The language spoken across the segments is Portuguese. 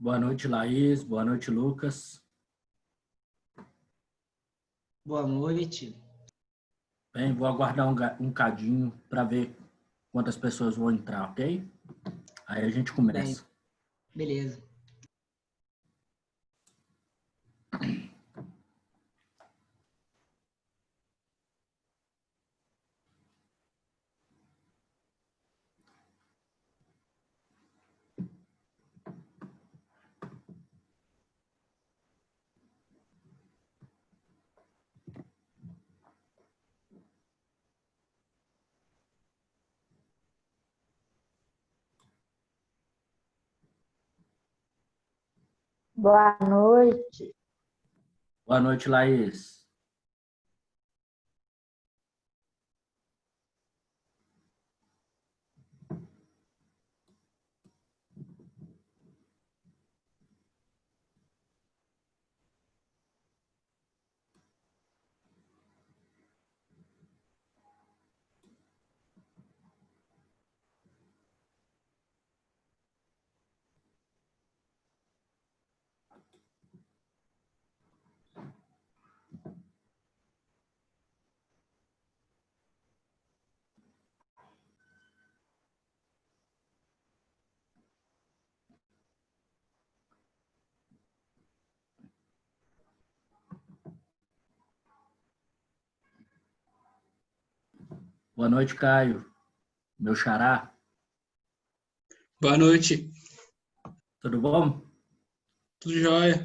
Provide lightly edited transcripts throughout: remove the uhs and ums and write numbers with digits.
Boa noite, Laís. Boa noite, Lucas. Boa noite. Bem, vou aguardar um cadinho para ver quantas pessoas vão entrar, ok? Aí a gente começa. Bem, beleza. Boa noite. Boa noite, Laís. Boa noite, Caio. Meu xará. Boa noite. Tudo bom? Tudo jóia?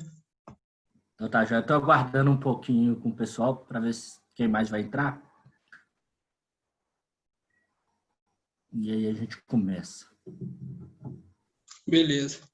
Então tá, já estou aguardando um pouquinho com o pessoal para ver quem mais vai entrar. E aí a gente começa. Beleza.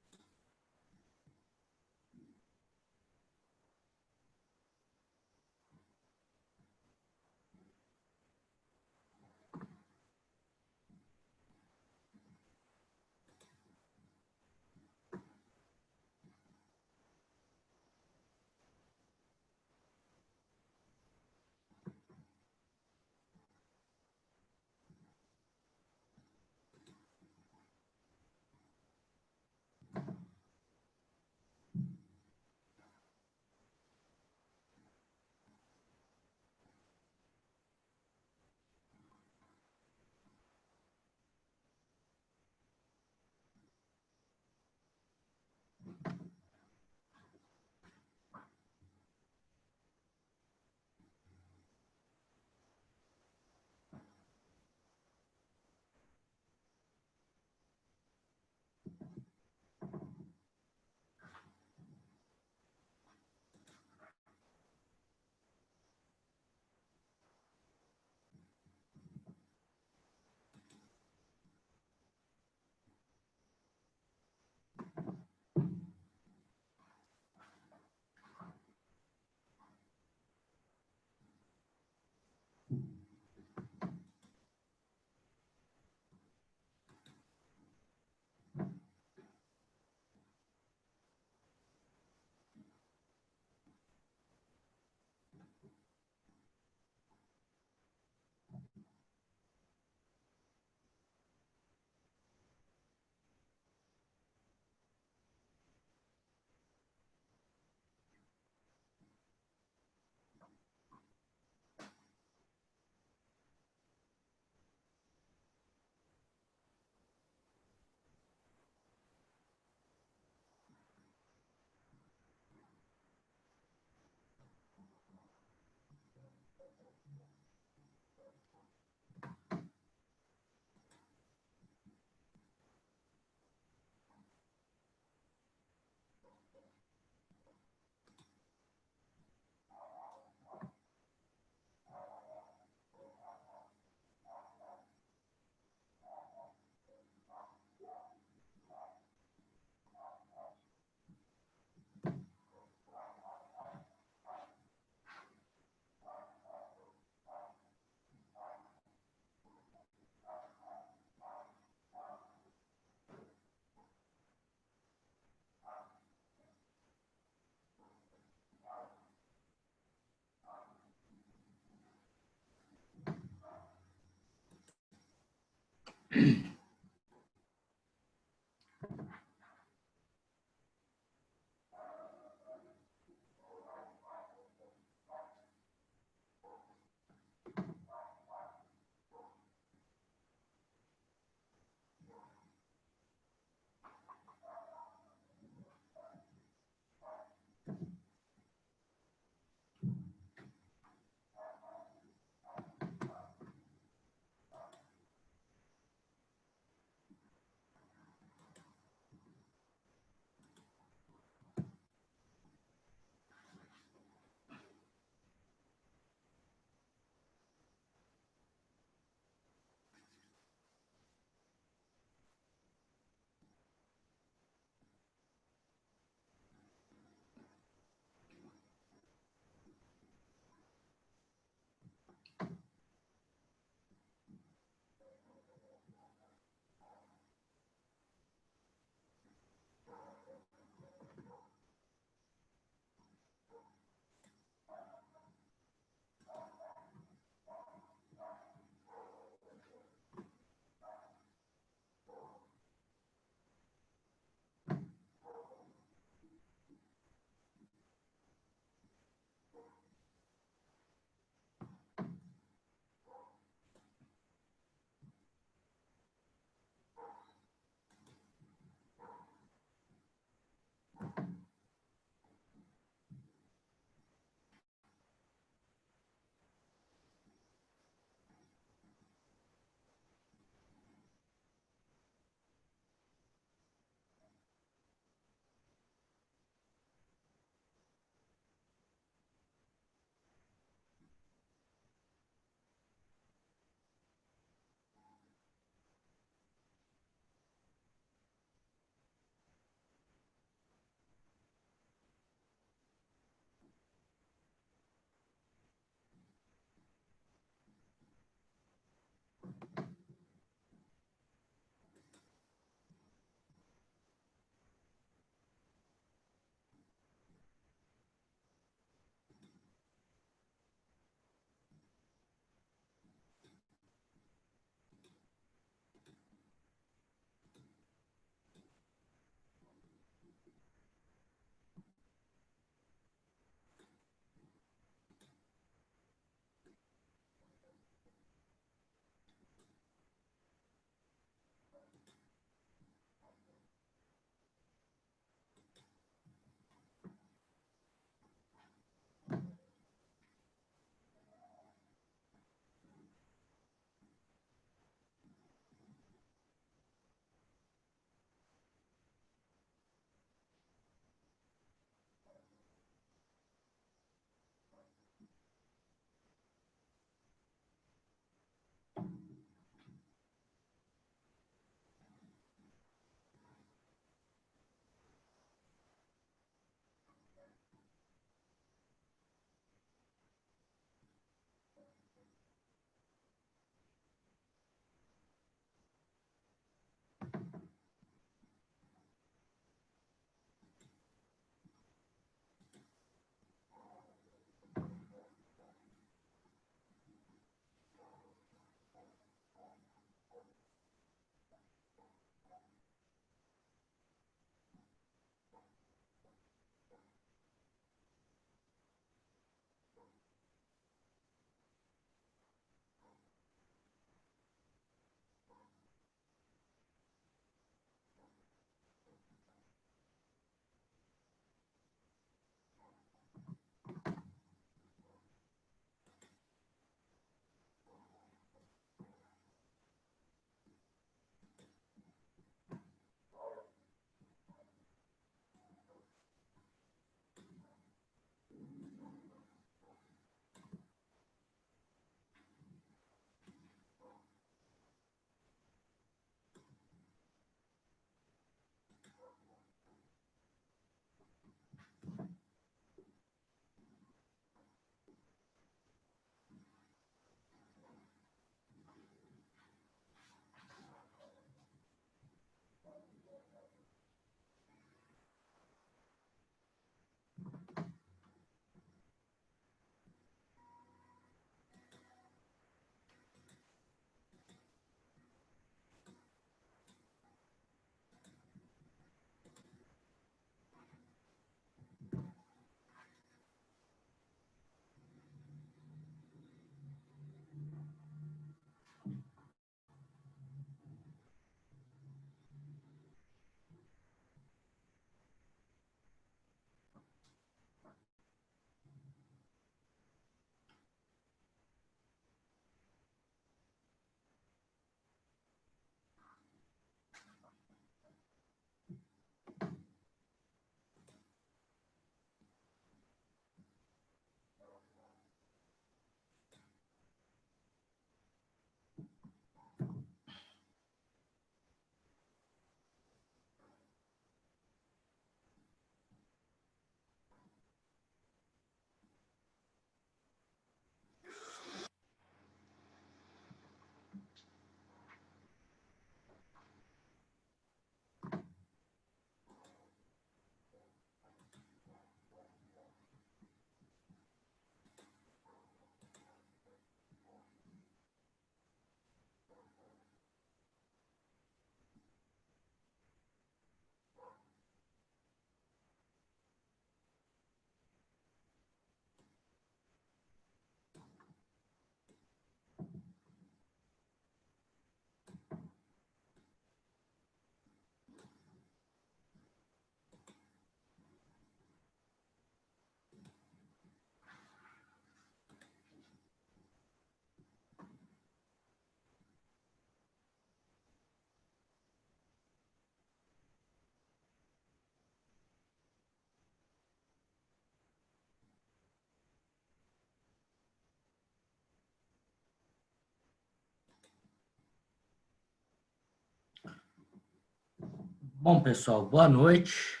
Bom, pessoal, boa noite.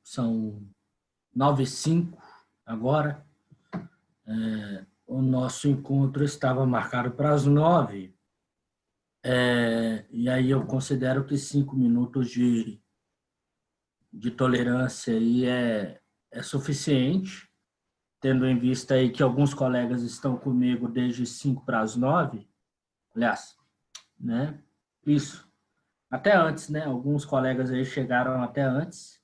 São 9h05 agora. O nosso encontro estava marcado para as 9h. E aí eu considero que 5 minutos de tolerância aí é suficiente, tendo em vista aí que alguns colegas estão comigo desde 5 para as 9, aliás, né? Isso. Até antes, né? Alguns colegas aí chegaram até antes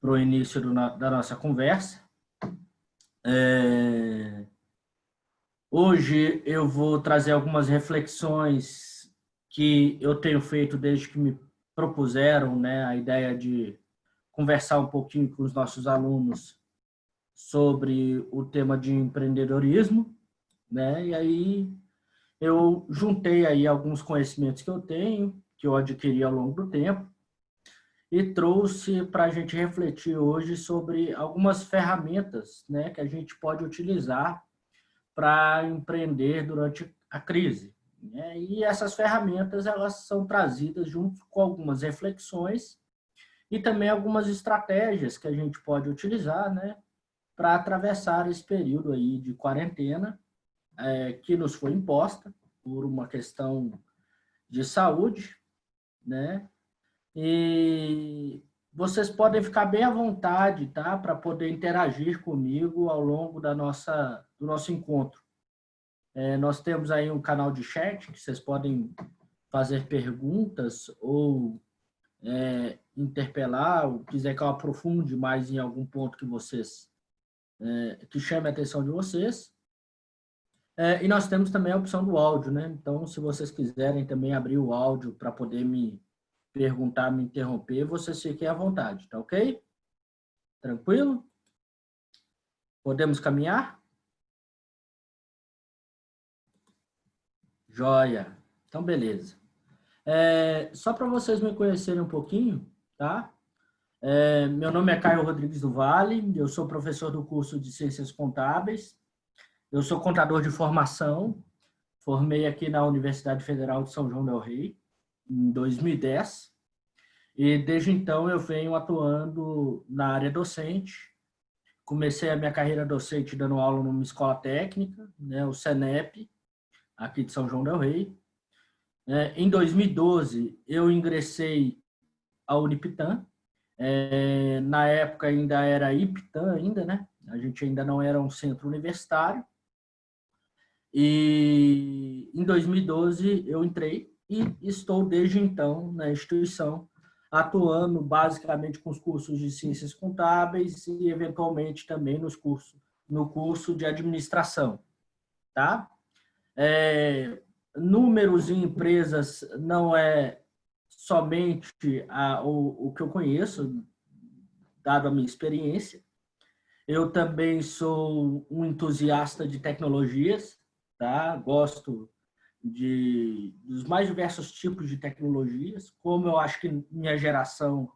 para o início da nossa conversa. Hoje eu vou trazer algumas reflexões que eu tenho feito desde que me propuseram, né, a ideia de conversar um pouquinho com os nossos alunos sobre o tema de empreendedorismo, né? E aí eu juntei aí alguns conhecimentos que eu tenho, que eu adquiri ao longo do tempo, e trouxe para a gente refletir hoje sobre algumas ferramentas, né, que a gente pode utilizar para empreender durante a crise, né? E essas ferramentas elas são trazidas junto com algumas reflexões e também algumas estratégias que a gente pode utilizar, né, para atravessar esse período aí de quarentena que nos foi imposta por uma questão de saúde, né? E vocês podem ficar bem à vontade, tá? Para poder interagir comigo ao longo do nosso encontro. Nós temos aí um canal de chat que vocês podem fazer perguntas ou interpelar, ou quiser que eu aprofunde mais em algum ponto que vocês que chame a atenção de vocês. E nós temos também a opção do áudio, né? Então, se vocês quiserem também abrir o áudio para poder me perguntar, me interromper, vocês fiquem à vontade, tá ok? Tranquilo? Podemos caminhar? Joia. Então, beleza. Só para vocês me conhecerem um pouquinho, tá? Meu nome é Caio Rodrigues do Vale, eu sou professor do curso de Ciências Contábeis, eu sou contador de formação, formei aqui na Universidade Federal de São João del Rei, em 2010, e desde então eu venho atuando na área docente. Comecei a minha carreira docente dando aula numa escola técnica, né, o CENEP, aqui de São João del Rei. Em 2012, eu ingressei à Unipitã. Na época ainda era IPTã, ainda, né? A gente ainda não era um centro universitário. E em 2012 eu entrei e estou desde então na instituição, atuando basicamente com os cursos de Ciências Contábeis e eventualmente também no curso de Administração, tá? Números em empresas não é somente o que eu conheço, dado a minha experiência. Eu também sou um entusiasta de tecnologias, tá? Gosto dos mais diversos tipos de tecnologias, como eu acho que minha geração,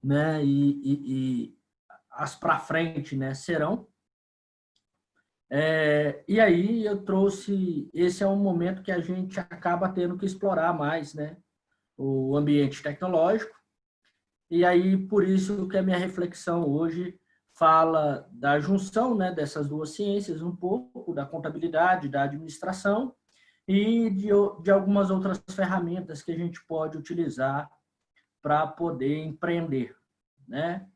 né, e as para frente, né, serão. E aí eu trouxe, esse é um momento que a gente acaba tendo que explorar mais, né, o ambiente tecnológico, e aí por isso que a minha reflexão hoje fala da junção, né, dessas duas ciências, um pouco da contabilidade, da administração e de algumas outras ferramentas que a gente pode utilizar para poder empreender, né?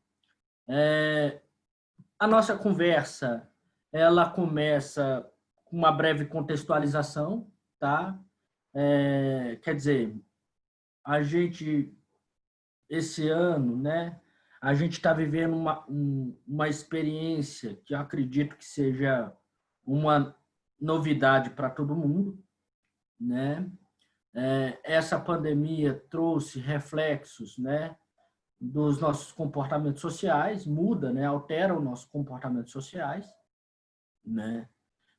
A nossa conversa, ela começa com uma breve contextualização, tá? Quer dizer, a gente, esse ano, né, a gente está vivendo uma experiência que eu acredito que seja uma novidade para todo mundo, né? Essa pandemia trouxe reflexos, né, dos nossos comportamentos sociais, muda, né, altera os nossos comportamentos sociais, né?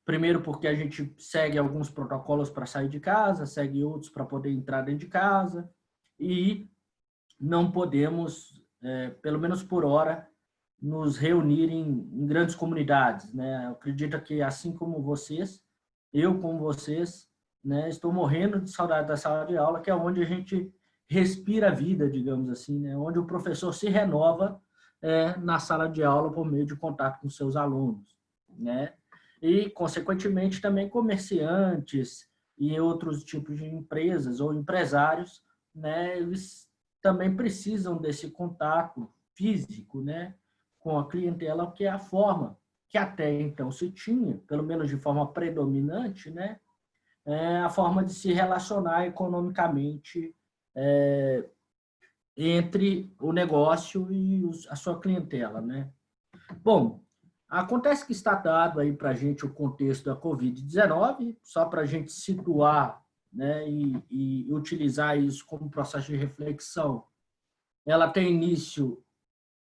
Primeiro porque a gente segue alguns protocolos para sair de casa, segue outros para poder entrar dentro de casa e não podemos, pelo menos por hora, nos reunir em grandes comunidades, né? Eu acredito que assim como vocês, eu como vocês, né, estou morrendo de saudade da sala de aula, que é onde a gente respira a vida, digamos assim, né? Onde o professor se renova na sala de aula por meio de contato com seus alunos, né? E, consequentemente, também comerciantes e outros tipos de empresas ou empresários, né? Eles também precisam desse contato físico, né? Com a clientela, que é a forma que até então se tinha, pelo menos de forma predominante, né? A forma de se relacionar economicamente entre o negócio e a sua clientela, né? Bom, acontece que está dado aí para a gente o contexto da Covid-19, só para a gente situar, né, e utilizar isso como processo de reflexão. Ela tem início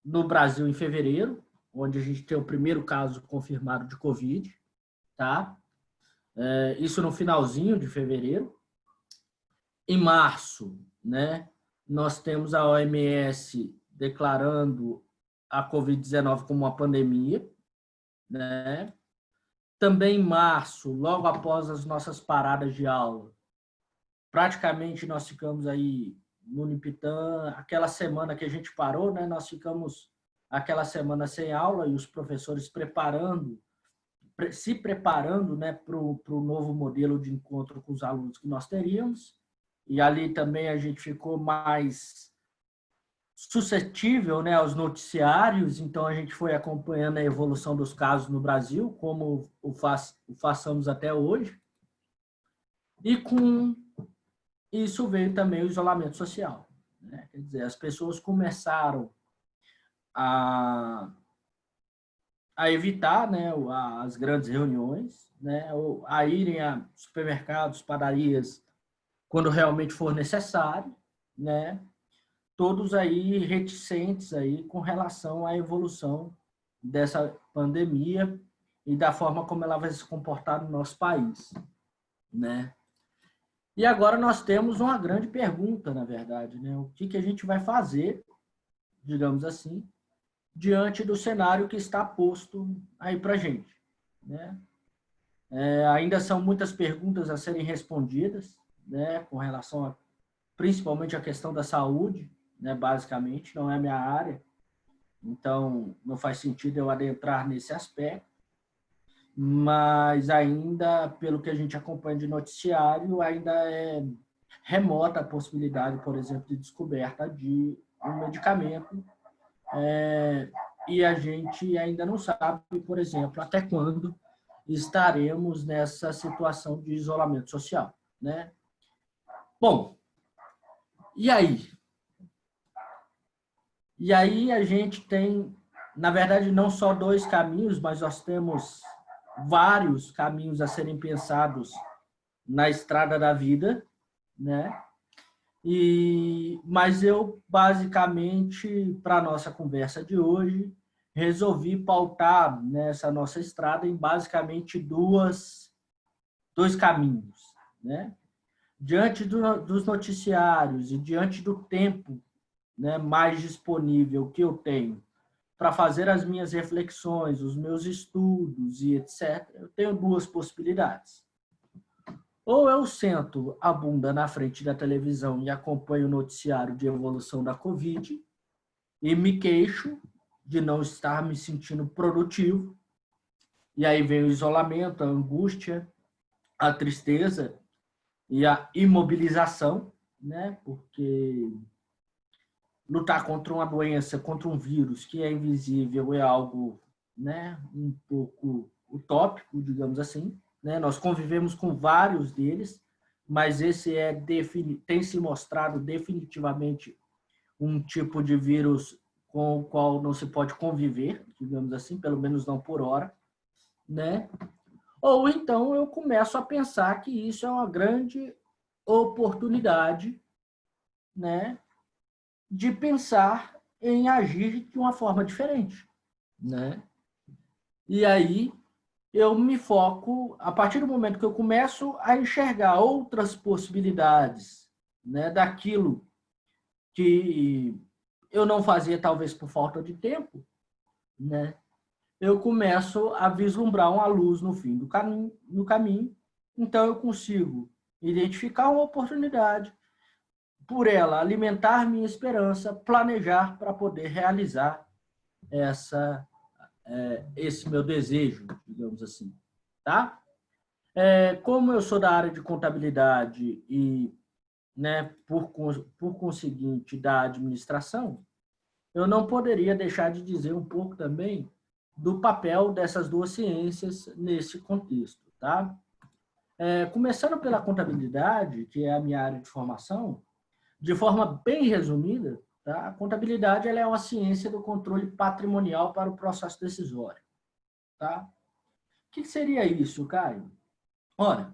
no Brasil em fevereiro, onde a gente tem o primeiro caso confirmado de Covid, tá? Isso no finalzinho de fevereiro. Em março, né, nós temos a OMS declarando a Covid-19 como uma pandemia, né? Também em março, logo após as nossas paradas de aula, praticamente nós ficamos aí no Unipitã, aquela semana que a gente parou, né? Nós ficamos aquela semana sem aula e os professores se preparando, né, para o novo modelo de encontro com os alunos que nós teríamos. E ali também a gente ficou mais suscetível, né, aos noticiários, então a gente foi acompanhando a evolução dos casos no Brasil, como o façamos até hoje. E com isso veio também o isolamento social, né? Quer dizer, as pessoas começaram a evitar, né, as grandes reuniões, né, ou a irem a supermercados, padarias, quando realmente for necessário, né? Todos aí reticentes aí com relação à evolução dessa pandemia e da forma como ela vai se comportar no nosso país, né? E agora nós temos uma grande pergunta, na verdade, né? O que a gente vai fazer, digamos assim, diante do cenário que está posto aí para a gente, né? Ainda são muitas perguntas a serem respondidas, né? Com relação principalmente à questão da saúde, né? Basicamente, não é a minha área, então não faz sentido eu adentrar nesse aspecto, mas ainda, pelo que a gente acompanha de noticiário, ainda é remota a possibilidade, por exemplo, de descoberta de um medicamento, e a gente ainda não sabe, por exemplo, até quando estaremos nessa situação de isolamento social, né? Bom, e aí? E aí a gente tem, na verdade, não só dois caminhos, mas nós temos vários caminhos a serem pensados na estrada da vida, né? Mas eu, basicamente, para a nossa conversa de hoje, resolvi pautar nessa nossa estrada em basicamente dois caminhos, né? Diante dos noticiários e diante do tempo, né, mais disponível que eu tenho para fazer as minhas reflexões, os meus estudos e etc., eu tenho duas possibilidades. Ou eu sento a bunda na frente da televisão e acompanho o noticiário de evolução da Covid e me queixo de não estar me sentindo produtivo, e aí vem o isolamento, a angústia, a tristeza e a imobilização, né? Porque lutar contra uma doença, contra um vírus que é invisível é algo, né, um pouco utópico, digamos assim, né? Nós convivemos com vários deles, mas esse tem se mostrado definitivamente um tipo de vírus com o qual não se pode conviver, digamos assim, pelo menos não por hora, né? Ou então eu começo a pensar que isso é uma grande oportunidade, né, de pensar em agir de uma forma diferente, né? E aí eu me foco, a partir do momento que eu começo a enxergar outras possibilidades, né, daquilo que eu não fazia talvez por falta de tempo, né? Eu começo a vislumbrar uma luz no fim do caminho, então eu consigo identificar uma oportunidade, por ela alimentar minha esperança, planejar para poder realizar esse meu desejo, digamos assim, tá? Como eu sou da área de contabilidade e, né, por conseguinte, da administração, eu não poderia deixar de dizer um pouco também do papel dessas duas ciências nesse contexto, tá? Começando pela contabilidade, que é a minha área de formação, de forma bem resumida, tá? A contabilidade ela é uma ciência do controle patrimonial para o processo decisório, tá? O que seria isso, Caio? Ora,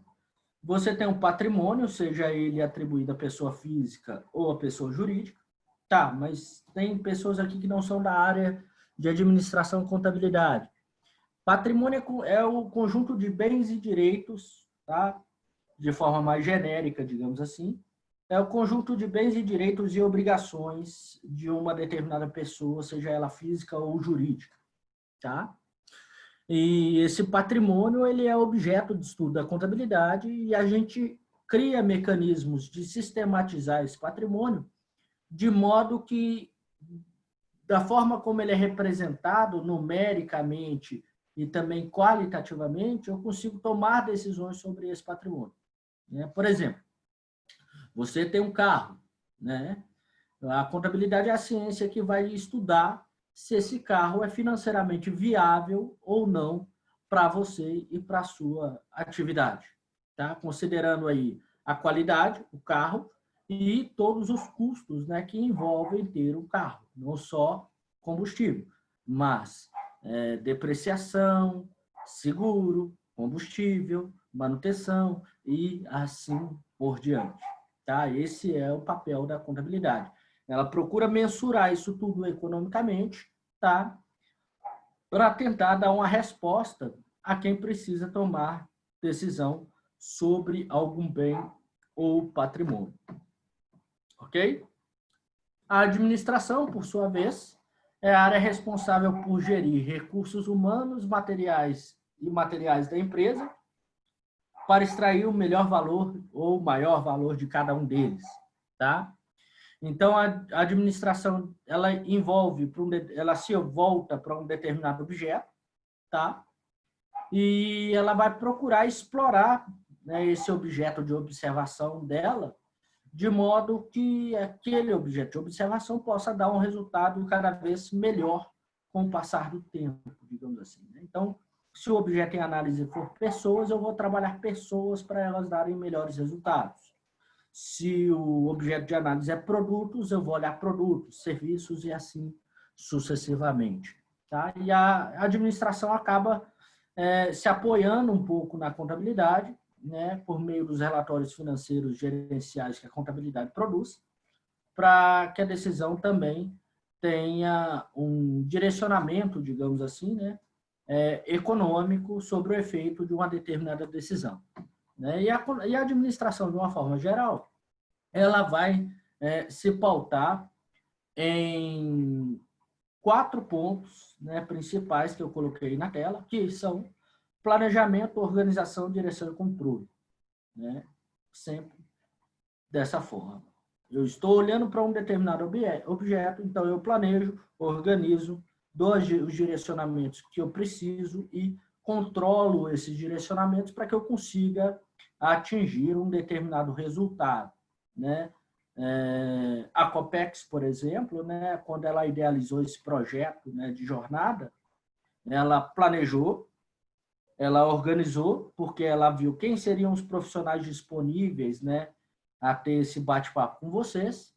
você tem um patrimônio, seja ele atribuído à pessoa física ou à pessoa jurídica, tá? Mas tem pessoas aqui que não são da área de administração e contabilidade. Patrimônio é o conjunto de bens e direitos, tá? De forma mais genérica, digamos assim, é o conjunto de bens e direitos e obrigações de uma determinada pessoa, seja ela física ou jurídica, tá? E esse patrimônio ele é objeto de estudo da contabilidade e a gente cria mecanismos de sistematizar esse patrimônio de modo que, da forma como ele é representado numericamente e também qualitativamente, eu consigo tomar decisões sobre esse patrimônio. Por exemplo, você tem um carro, né? A contabilidade é a ciência que vai estudar se esse carro é financeiramente viável ou não para você e para a sua atividade, tá? Considerando aí a qualidade, o carro e todos os custos, né, que envolvem ter um carro, não só combustível, mas depreciação, seguro, combustível, manutenção e assim por diante. Tá? Esse é o papel da contabilidade. Ela procura mensurar isso tudo economicamente, tá? Para tentar dar uma resposta a quem precisa tomar decisão sobre algum bem ou patrimônio. Ok? A administração, por sua vez, é a área responsável por gerir recursos humanos, materiais e imateriais da empresa para extrair o melhor valor ou o maior valor de cada um deles, tá? Então, a administração, ela envolve, ela se volta para um determinado objeto, tá? E ela vai procurar explorar, né, esse objeto de observação dela, de modo que aquele objeto de observação possa dar um resultado cada vez melhor com o passar do tempo, digamos assim. Então, se o objeto em análise for pessoas, eu vou trabalhar pessoas para elas darem melhores resultados. Se o objeto de análise é produtos, eu vou olhar produtos, serviços e assim sucessivamente. Tá? E a administração acaba se apoiando um pouco na contabilidade, né, por meio dos relatórios financeiros gerenciais que a contabilidade produz, para que a decisão também tenha um direcionamento, digamos assim, né, econômico sobre o efeito de uma determinada decisão. Né? E a administração, de uma forma geral, ela vai se pautar em 4 pontos, né, principais que eu coloquei na tela, que são planejamento, organização, direção e controle. Né? Sempre dessa forma. Eu estou olhando para um determinado objeto, então eu planejo, organizo, dou os direcionamentos que eu preciso e controlo esses direcionamentos para que eu consiga atingir um determinado resultado. Né? A Copex, por exemplo, né, quando ela idealizou esse projeto, né, de jornada, ela planejou, ela organizou, porque ela viu quem seriam os profissionais disponíveis, né, a ter esse bate-papo com vocês.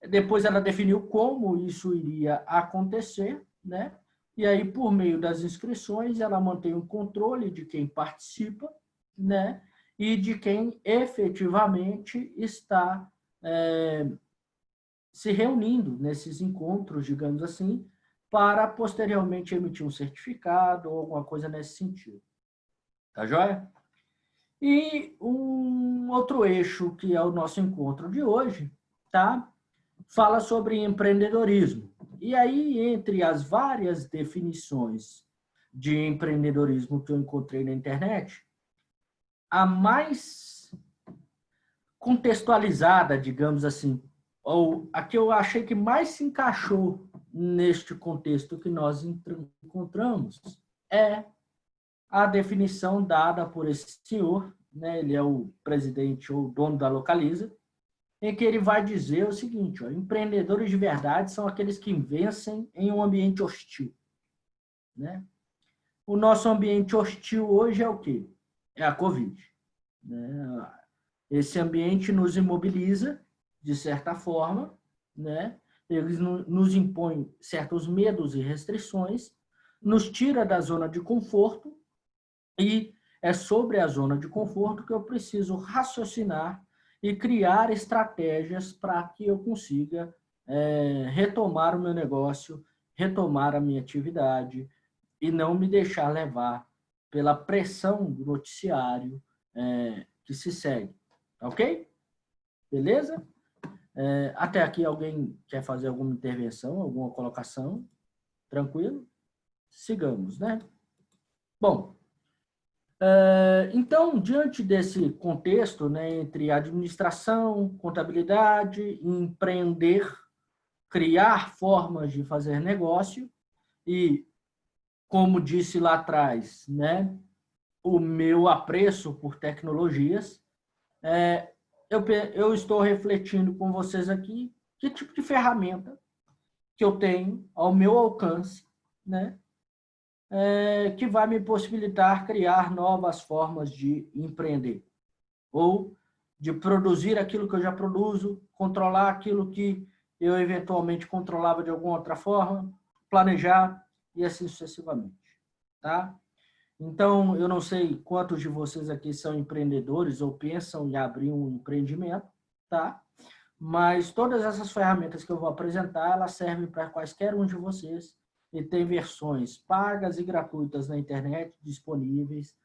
Depois ela definiu como isso iria acontecer, né? E aí, por meio das inscrições, ela mantém um controle de quem participa, né? E de quem efetivamente está se reunindo nesses encontros, digamos assim, para posteriormente emitir um certificado ou alguma coisa nesse sentido. Tá joia? E um outro eixo, que é o nosso encontro de hoje, tá? Fala sobre empreendedorismo. E aí, entre as várias definições de empreendedorismo que eu encontrei na internet, a mais contextualizada, digamos assim, ou a que eu achei que mais se encaixou neste contexto que nós encontramos, é a definição dada por esse senhor, né? Ele é o presidente ou dono da Localiza, em que ele vai dizer o seguinte: ó, empreendedores de verdade são aqueles que vencem em um ambiente hostil, né? O nosso ambiente hostil hoje é o quê? É a Covid, né? Esse ambiente nos imobiliza, de certa forma, né? Eles nos impõem certos medos e restrições, nos tira da zona de conforto, e é sobre a zona de conforto que eu preciso raciocinar e criar estratégias para que eu consiga retomar o meu negócio, retomar a minha atividade e não me deixar levar pela pressão do noticiário que se segue. Ok? Beleza? Até aqui alguém quer fazer alguma intervenção, alguma colocação? Tranquilo? Sigamos, né? Bom, então, diante desse contexto, né, entre administração, contabilidade, empreender, criar formas de fazer negócio e, como disse lá atrás, né, o meu apreço por tecnologias, eu estou refletindo com vocês aqui que tipo de ferramenta que eu tenho ao meu alcance, né, que vai me possibilitar criar novas formas de empreender ou de produzir aquilo que eu já produzo, controlar aquilo que eu eventualmente controlava de alguma outra forma, planejar e assim sucessivamente, tá? Então, eu não sei quantos de vocês aqui são empreendedores ou pensam em abrir um empreendimento, tá? Mas todas essas ferramentas que eu vou apresentar, elas servem para quaisquer um de vocês e tem versões pagas e gratuitas na internet disponíveis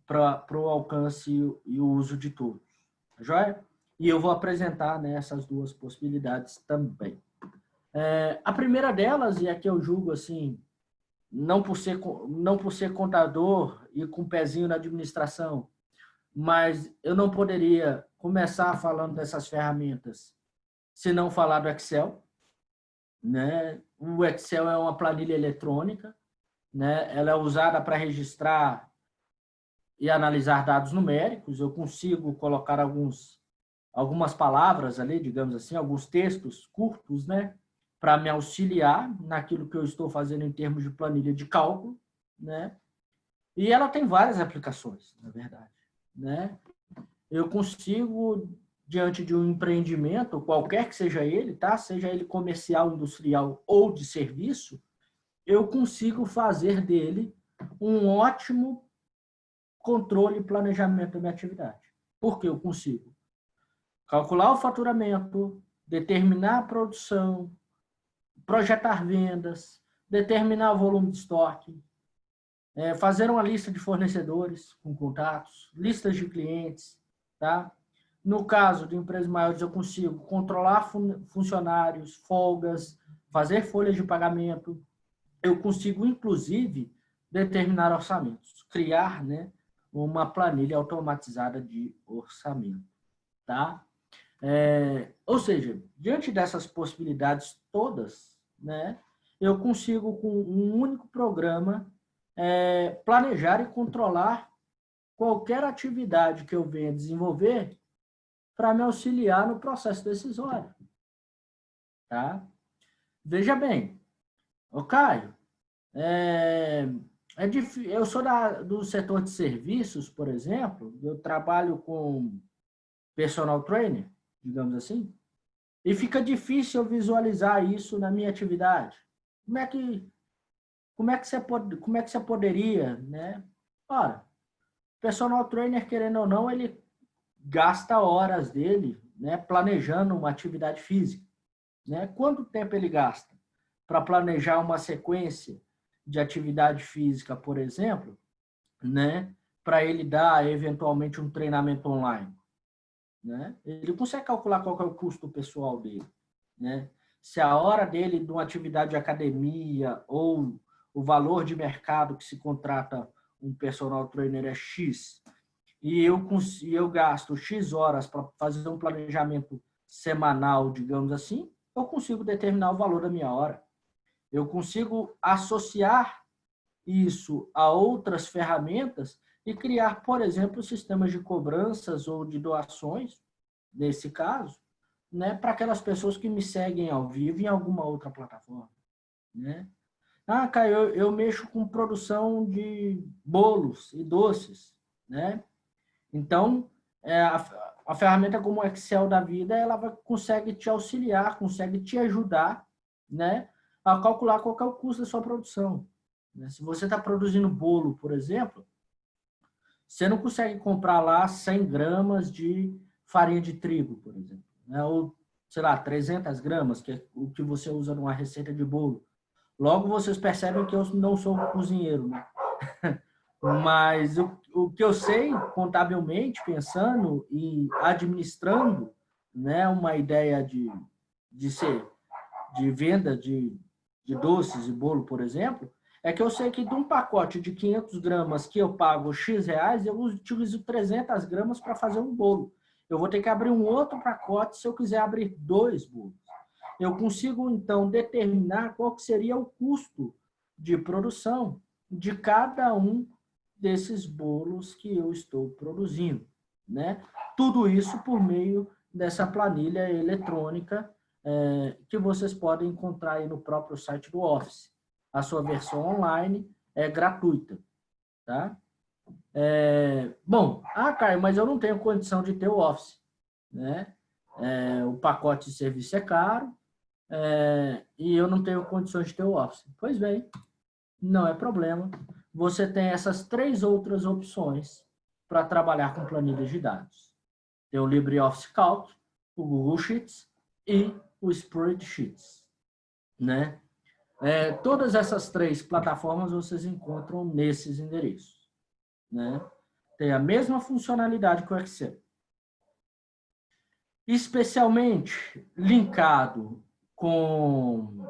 para o alcance e o uso de todos. Tá joia? E eu vou apresentar, né, essas duas possibilidades também. A primeira delas, e a que eu julgo assim, não por ser contador e com um pezinho na administração, mas eu não poderia começar falando dessas ferramentas se não falar do Excel, né? O Excel é uma planilha eletrônica, né? Ela é usada para registrar e analisar dados numéricos. Eu consigo colocar algumas palavras ali, digamos assim, alguns textos curtos, né? Para me auxiliar naquilo que eu estou fazendo em termos de planilha de cálculo, né? E ela tem várias aplicações, na verdade, né? Eu consigo, diante de um empreendimento, qualquer que seja ele, tá? Seja ele comercial, industrial ou de serviço, eu consigo fazer dele um ótimo controle e planejamento da minha atividade. Por que eu consigo? Calcular o faturamento, determinar a produção, projetar vendas, determinar o volume de estoque, fazer uma lista de fornecedores com contatos, listas de clientes, tá? No caso de empresas maiores, eu consigo controlar funcionários, folgas, fazer folhas de pagamento. Eu consigo, inclusive, determinar orçamentos, criar, né, uma planilha automatizada de orçamento, tá? Ou seja, diante dessas possibilidades todas, né, eu consigo, com um único programa, planejar e controlar qualquer atividade que eu venha desenvolver para me auxiliar no processo decisório. Tá? Veja bem, ô Caio, eu sou do setor de serviços, por exemplo, eu trabalho com personal trainer, digamos assim, e fica difícil eu visualizar isso na minha atividade. Como é que você poderia, né? Ora, personal trainer, querendo ou não, ele gasta horas dele, né, planejando uma atividade física, né? Quanto tempo ele gasta para planejar uma sequência de atividade física, por exemplo, né, para ele dar eventualmente um treinamento online, né? Ele consegue calcular qual é o custo pessoal dele, né? Se a hora dele de uma atividade de academia ou o valor de mercado que se contrata um personal trainer é X, e eu gasto X horas para fazer um planejamento semanal, digamos assim, eu consigo determinar o valor da minha hora. Eu consigo associar isso a outras ferramentas e criar, por exemplo, sistemas de cobranças ou de doações, nesse caso, né, para aquelas pessoas que me seguem ao vivo em alguma outra plataforma, né? Ah, Caio, eu mexo com produção de bolos e doces, né? Então, a ferramenta como o Excel da vida, consegue te auxiliar, consegue te ajudar, né, a calcular qual é o custo da sua produção. Se você está produzindo bolo, por exemplo, você não consegue comprar lá 100 gramas de farinha de trigo, por exemplo, né? Ou, sei lá, 300 gramas, que é o que você usa numa receita de bolo. Logo, vocês percebem que eu não sou cozinheiro, né? Mas o que eu sei, contabilmente, pensando e administrando, né, uma ideia de venda de doces e bolo, por exemplo, é que eu sei que de um pacote de 500 gramas que eu pago X reais, eu utilizo 300 gramas para fazer um bolo. Eu vou ter que abrir um outro pacote se eu quiser abrir 2 bolos. Eu consigo, então, determinar qual que seria o custo de produção de cada um desses bolos que eu estou produzindo, né? Tudo isso por meio dessa planilha eletrônica que vocês podem encontrar aí no próprio site do Office. A sua versão online é gratuita, tá? Bom, Caio, mas eu não tenho condição de ter o Office, né? O pacote de serviço é caro e eu não tenho condições de ter o Office. Pois bem, não é problema. Você tem essas 3 outras opções para trabalhar com planilhas de dados. Tem o LibreOffice Calc, o Google Sheets e o Spreadsheets, né? Todas essas 3 plataformas vocês encontram nesses endereços, né? Tem a mesma funcionalidade que o Excel. Especialmente linkado com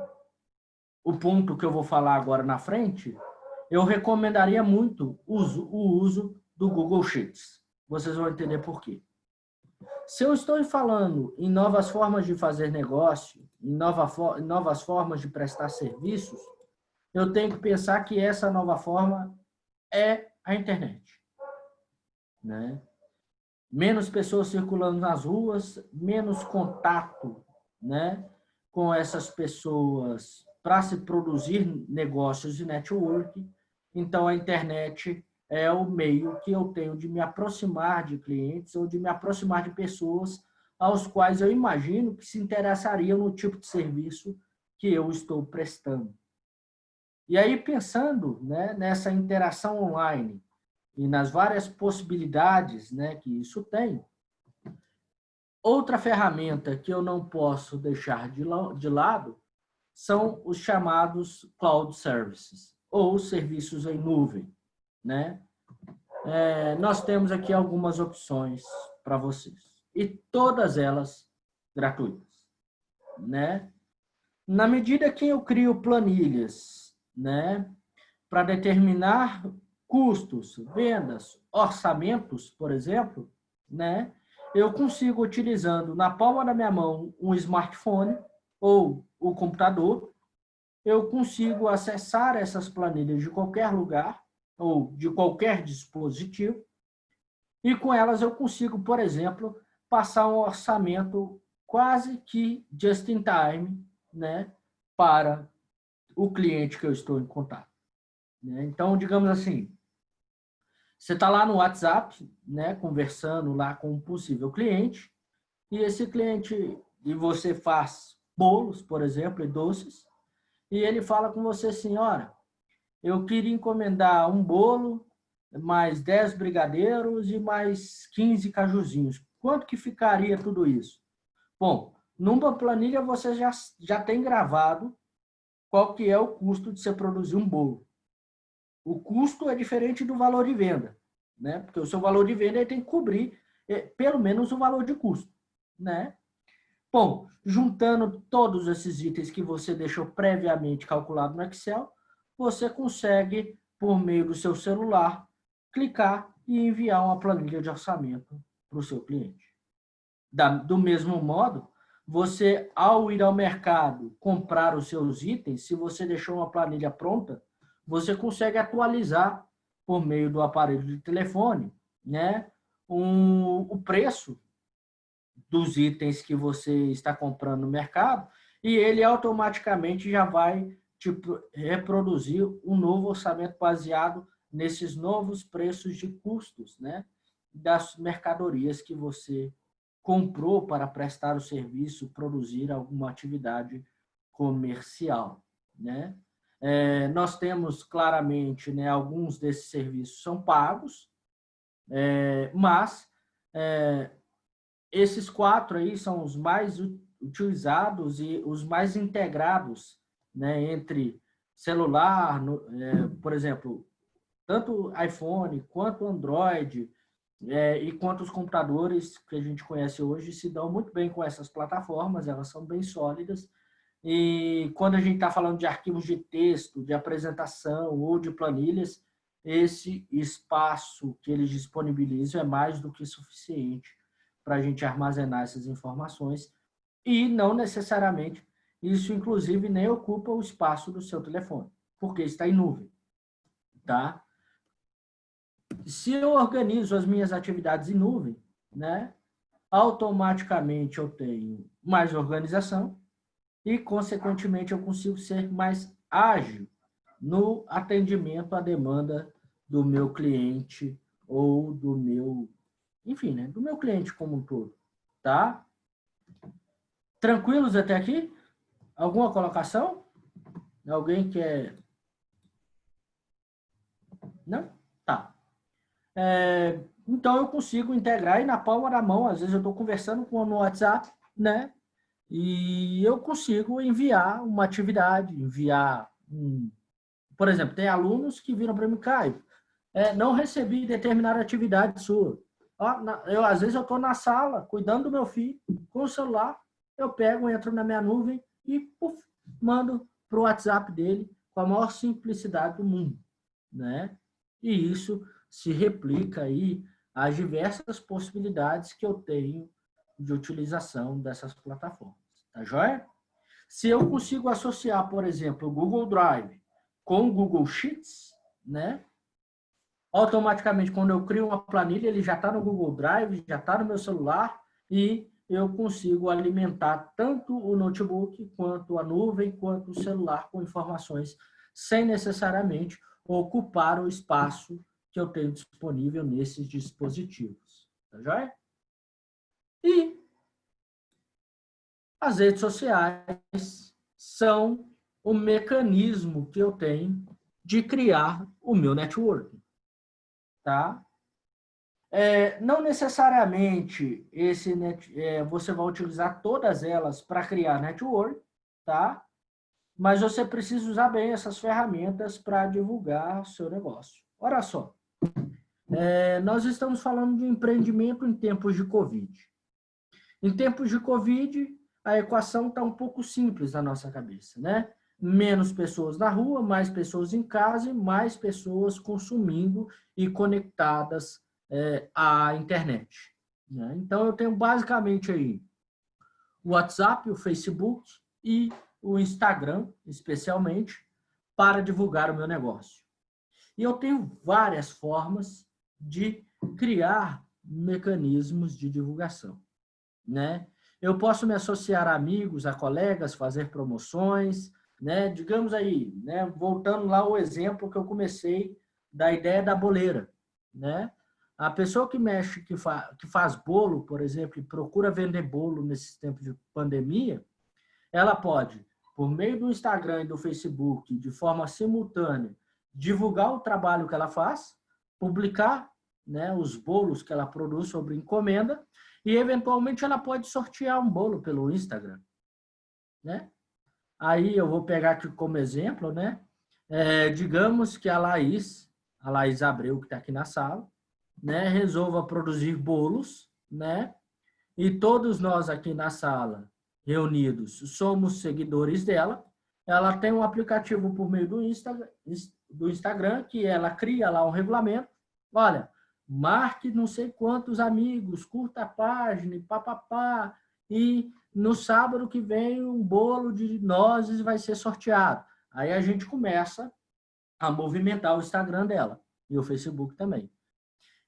o ponto que eu vou falar agora na frente, eu recomendaria muito o uso do Google Sheets. Vocês vão entender por quê. Se eu estou falando em novas formas de fazer negócio, em novas formas de prestar serviços, eu tenho que pensar que essa nova forma é a internet, né? Menos pessoas circulando nas ruas, menos contato, né, com essas pessoas para se produzir negócios de network. Então, a internet é o meio que eu tenho de me aproximar de clientes ou de me aproximar de pessoas aos quais eu imagino que se interessariam no tipo de serviço que eu estou prestando. E aí, pensando, né, nessa interação online e nas várias possibilidades, né, que isso tem, outra ferramenta que eu não posso deixar de lado são os chamados cloud services, ou serviços em nuvem, né? Nós temos aqui algumas opções para vocês, e todas elas gratuitas, né? Na medida que eu crio planilhas, né, para determinar custos, vendas, orçamentos, por exemplo, né, eu consigo, utilizando na palma da minha mão um smartphone ou o computador, eu consigo acessar essas planilhas de qualquer lugar ou de qualquer dispositivo e com elas eu consigo, por exemplo, passar um orçamento quase que just in time, né, para o cliente que eu estou em contato. Então, digamos assim, você está lá no WhatsApp, né, conversando lá com um possível cliente, e esse cliente, e você faz bolos, por exemplo, e doces, e ele fala com você assim, olha, eu queria encomendar um bolo, mais 10 brigadeiros e mais 15 cajuzinhos. Quanto que ficaria tudo isso? Bom, numa planilha você já tem gravado qual que é o custo de você produzir um bolo. O custo é diferente do valor de venda, né? Porque o seu valor de venda tem que cobrir pelo menos o valor de custo, né? Bom, juntando todos esses itens que você deixou previamente calculado no Excel, você consegue, por meio do seu celular, clicar e enviar uma planilha de orçamento para o seu cliente. Do mesmo modo, você, ao ir ao mercado comprar os seus itens, se você deixou uma planilha pronta, você consegue atualizar por meio do aparelho de telefone, né, o preço dos itens que você está comprando no mercado e ele automaticamente já vai reproduzir um novo orçamento baseado nesses novos preços de custos, né, das mercadorias que você comprou para prestar o serviço, produzir alguma atividade comercial, né? Nós temos claramente, né, alguns desses serviços são pagos, mas esses 4 aí são os mais utilizados e os mais integrados, né, entre celular, por exemplo, tanto iPhone quanto Android, e quanto os computadores que a gente conhece hoje se dão muito bem com essas plataformas, elas são bem sólidas. E quando a gente está falando de arquivos de texto, de apresentação ou de planilhas, esse espaço que eles disponibilizam é mais do que suficiente para a gente armazenar essas informações e não necessariamente isso, inclusive, nem ocupa o espaço do seu telefone, porque está em nuvem, tá? Se eu organizo as minhas atividades em nuvem, né, automaticamente eu tenho mais organização e, consequentemente, eu consigo ser mais ágil no atendimento à demanda do meu cliente ou do meu, enfim, né, do meu cliente como um todo, tá? Tranquilos até aqui? Alguma colocação? Alguém quer? Não? Tá. Então, eu consigo integrar aí na palma da mão. Às vezes, eu estou conversando no WhatsApp, né? E eu consigo enviar uma atividade, Por exemplo, tem alunos que viram para mim, Caio, não recebi determinada atividade sua. Às vezes, eu estou na sala, cuidando do meu filho, com o celular, eu pego, entro na minha nuvem e mando para o WhatsApp dele com a maior simplicidade do mundo, né? E isso se replica aí às diversas possibilidades que eu tenho de utilização dessas plataformas. Tá joia? Se eu consigo associar, por exemplo, o Google Drive com o Google Sheets, né? Automaticamente, quando eu crio uma planilha, ele já está no Google Drive, já está no meu celular e eu consigo alimentar tanto o notebook, quanto a nuvem, quanto o celular com informações sem necessariamente ocupar o espaço que eu tenho disponível nesses dispositivos. Tá joia? E as redes sociais são o mecanismo que eu tenho de criar o meu networking. Tá? Não necessariamente você vai utilizar todas elas para criar network, tá? Mas você precisa usar bem essas ferramentas para divulgar seu negócio. Olha só, nós estamos falando de empreendimento em tempos de Covid. Em tempos de Covid, a equação está um pouco simples na nossa cabeça, né? Menos pessoas na rua, mais pessoas em casa e mais pessoas consumindo e conectadas à internet, né? Então, eu tenho basicamente aí o WhatsApp, o Facebook e o Instagram, especialmente, para divulgar o meu negócio. E eu tenho várias formas de criar mecanismos de divulgação, né? Eu posso me associar a amigos, a colegas, fazer promoções, né? Digamos aí, né? Voltando lá ao exemplo que eu comecei da ideia da boleira, né? A pessoa que mexe, que faz bolo, por exemplo, e procura vender bolo nesses tempos de pandemia, ela pode, por meio do Instagram e do Facebook, de forma simultânea, divulgar o trabalho que ela faz, publicar, né, os bolos que ela produz sobre encomenda e, eventualmente, ela pode sortear um bolo pelo Instagram, né? Aí eu vou pegar aqui como exemplo, né? Digamos que a Laís Abreu, que está aqui na sala, né, resolva produzir bolos, né? E todos nós aqui na sala, reunidos, somos seguidores dela. Ela tem um aplicativo por meio do Instagram, que ela cria lá um regulamento. Olha, marque não sei quantos amigos, curta a página, e papapá, e no sábado que vem um bolo de nozes vai ser sorteado. Aí a gente começa a movimentar o Instagram dela e o Facebook também.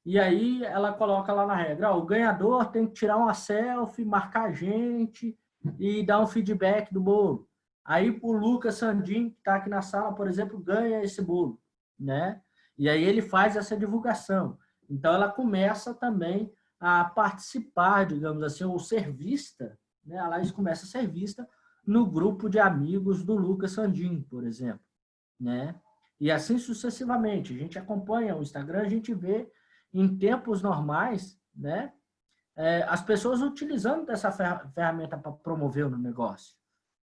E aí ela coloca lá na regra, o ganhador tem que tirar uma selfie, marcar a gente e dar um feedback do bolo. Aí o Lucas Sandin, que está aqui na sala, por exemplo, ganha esse bolo, né? E aí ele faz essa divulgação. Então ela começa também a participar, digamos assim, ou ser vista, né? A Laís começa a ser vista no grupo de amigos do Lucas Sandin, por exemplo, né? E assim sucessivamente. A gente acompanha o Instagram, a gente vê em tempos normais, né, as pessoas utilizando dessa ferramenta para promover o negócio,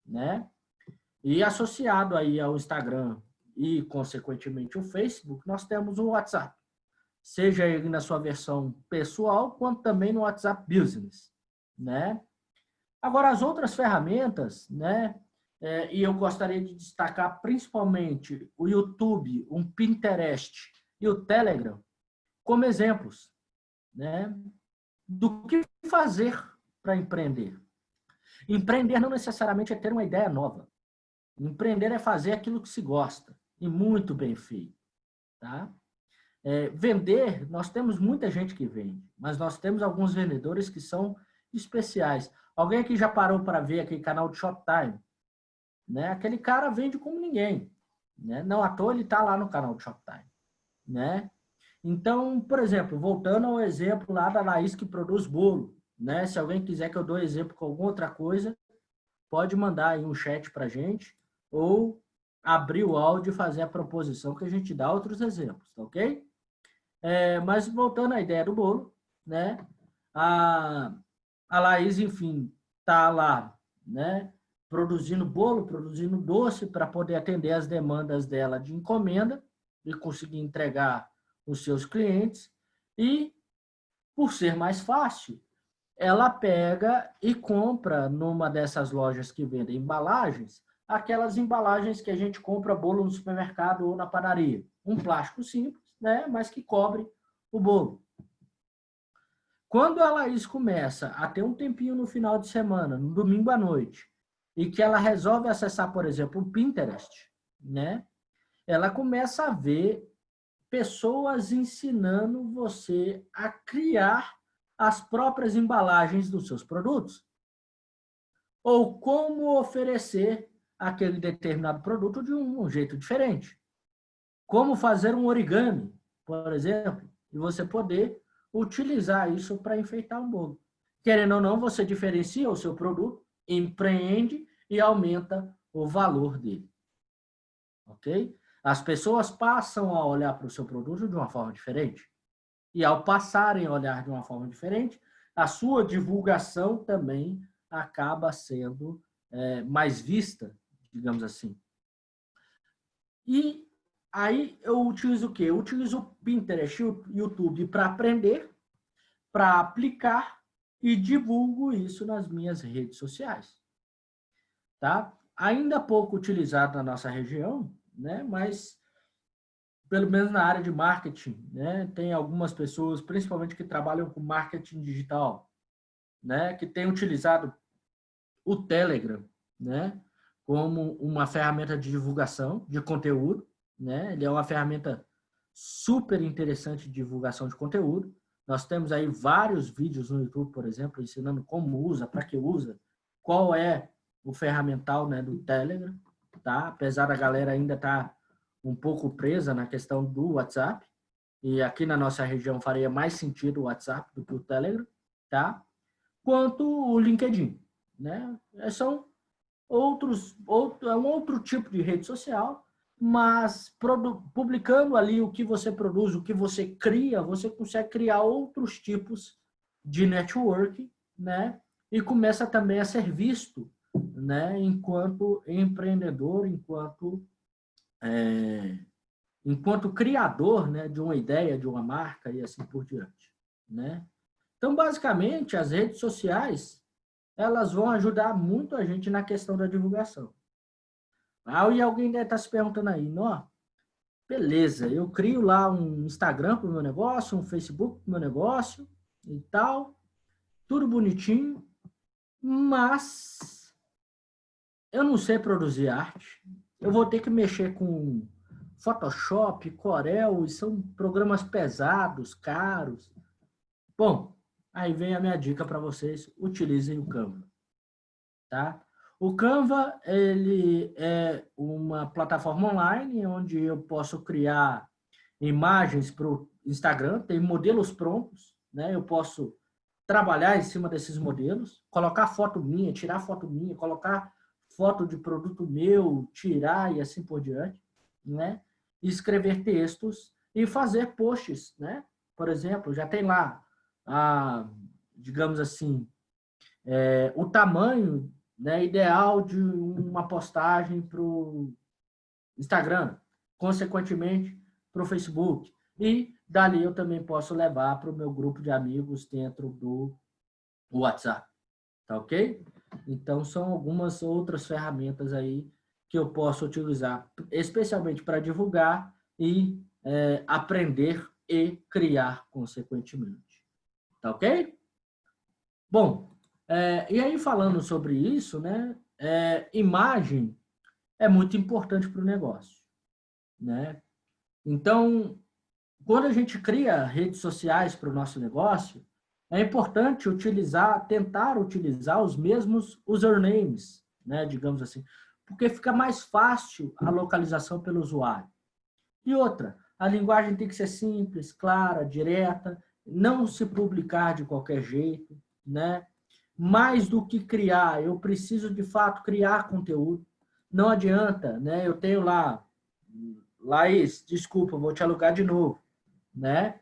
né? E associado aí ao Instagram e, consequentemente, o Facebook, nós temos o WhatsApp. Seja ele na sua versão pessoal, quanto também no WhatsApp Business, né? Agora, as outras ferramentas, né? E eu gostaria de destacar principalmente o YouTube, o Pinterest e o Telegram como exemplos, né? Do que fazer para empreender. Empreender não necessariamente é ter uma ideia nova. Empreender é fazer aquilo que se gosta e muito bem feito, tá? Vender, nós temos muita gente que vende, mas nós temos alguns vendedores que são especiais. Alguém aqui já parou para ver aquele canal de Shoptime? Né? Aquele cara vende como ninguém, né? Não à toa ele está lá no canal de Shoptime, né? Então, por exemplo, voltando ao exemplo lá da Laís que produz bolo, né? Se alguém quiser que eu dou exemplo com alguma outra coisa, pode mandar aí um chat para a gente ou abrir o áudio e fazer a proposição que a gente dá outros exemplos, tá ok? Mas voltando à ideia do bolo, né? A Laís, enfim, tá lá, né? Produzindo bolo, produzindo doce para poder atender as demandas dela de encomenda e conseguir entregar os seus clientes. E, por ser mais fácil, ela pega e compra numa dessas lojas que vendem embalagens, aquelas embalagens que a gente compra bolo no supermercado ou na padaria. Um plástico simples, né? Mas que cobre o bolo. Quando a Laís começa a ter um tempinho no final de semana, no domingo à noite, e que ela resolve acessar, por exemplo, o Pinterest, né? Ela começa a ver pessoas ensinando você a criar as próprias embalagens dos seus produtos. Ou como oferecer aquele determinado produto de um jeito diferente. Como fazer um origami, por exemplo, e você poder utilizar isso para enfeitar um bolo. Querendo ou não, você diferencia o seu produto, empreende e aumenta o valor dele. Ok? As pessoas passam a olhar para o seu produto de uma forma diferente. E ao passarem a olhar de uma forma diferente, a sua divulgação também acaba sendo mais vista, digamos assim. E aí eu utilizo o quê? Eu utilizo o Pinterest e o YouTube para aprender, para aplicar e divulgo isso nas minhas redes sociais. Tá? Ainda pouco utilizado na nossa região, né? Mas pelo menos na área de marketing, né? Tem algumas pessoas, principalmente que trabalham com marketing digital, né? Que têm utilizado o Telegram, né? Como uma ferramenta de divulgação de conteúdo, né? Ele é uma ferramenta super interessante de divulgação de conteúdo. Nós temos aí vários vídeos no YouTube, por exemplo, ensinando como usa, para que usa, qual é o ferramental, né, do Telegram, tá? Apesar da galera ainda estar um pouco presa na questão do WhatsApp, e aqui na nossa região faria mais sentido o WhatsApp do que o Telegram, tá? Quanto o LinkedIn, né? São é um outro tipo de rede social, mas publicando ali o que você produz, o que você cria, você consegue criar outros tipos de network, né? E começa também a ser visto, né? Enquanto empreendedor, enquanto criador, né? De uma ideia, de uma marca e assim por diante, né? Então, basicamente, as redes sociais elas vão ajudar muito a gente na questão da divulgação. Aí alguém deve estar se perguntando aí, não? Beleza, eu crio lá um Instagram para o meu negócio, um Facebook para o meu negócio e tal, tudo bonitinho, mas eu não sei produzir arte. Eu vou ter que mexer com Photoshop, Corel, e são programas pesados, caros. Bom, aí vem a minha dica para vocês, utilizem o Canva, tá? O Canva, ele é uma plataforma online onde eu posso criar imagens para o Instagram, tem modelos prontos, né? Eu posso trabalhar em cima desses modelos, colocar foto minha, tirar foto minha, colocar foto de produto meu, tirar e assim por diante, né? E escrever textos e fazer posts, né? Por exemplo, já tem lá, digamos assim, o tamanho, né, ideal de uma postagem para o Instagram, consequentemente para o Facebook. E dali eu também posso levar para o meu grupo de amigos dentro do WhatsApp. Tá ok? Então, são algumas outras ferramentas aí que eu posso utilizar, especialmente para divulgar e aprender e criar consequentemente. Tá ok? Bom, e aí falando sobre isso, né? Imagem é muito importante para o negócio, né? Então, quando a gente cria redes sociais para o nosso negócio, é importante tentar utilizar os mesmos usernames, né, digamos assim, porque fica mais fácil a localização pelo usuário. E outra, a linguagem tem que ser simples, clara, direta, não se publicar de qualquer jeito, né? Mais do que criar, eu preciso de fato criar conteúdo. Não adianta, né? Eu tenho lá, Laís, desculpa, vou te alugar de novo, né?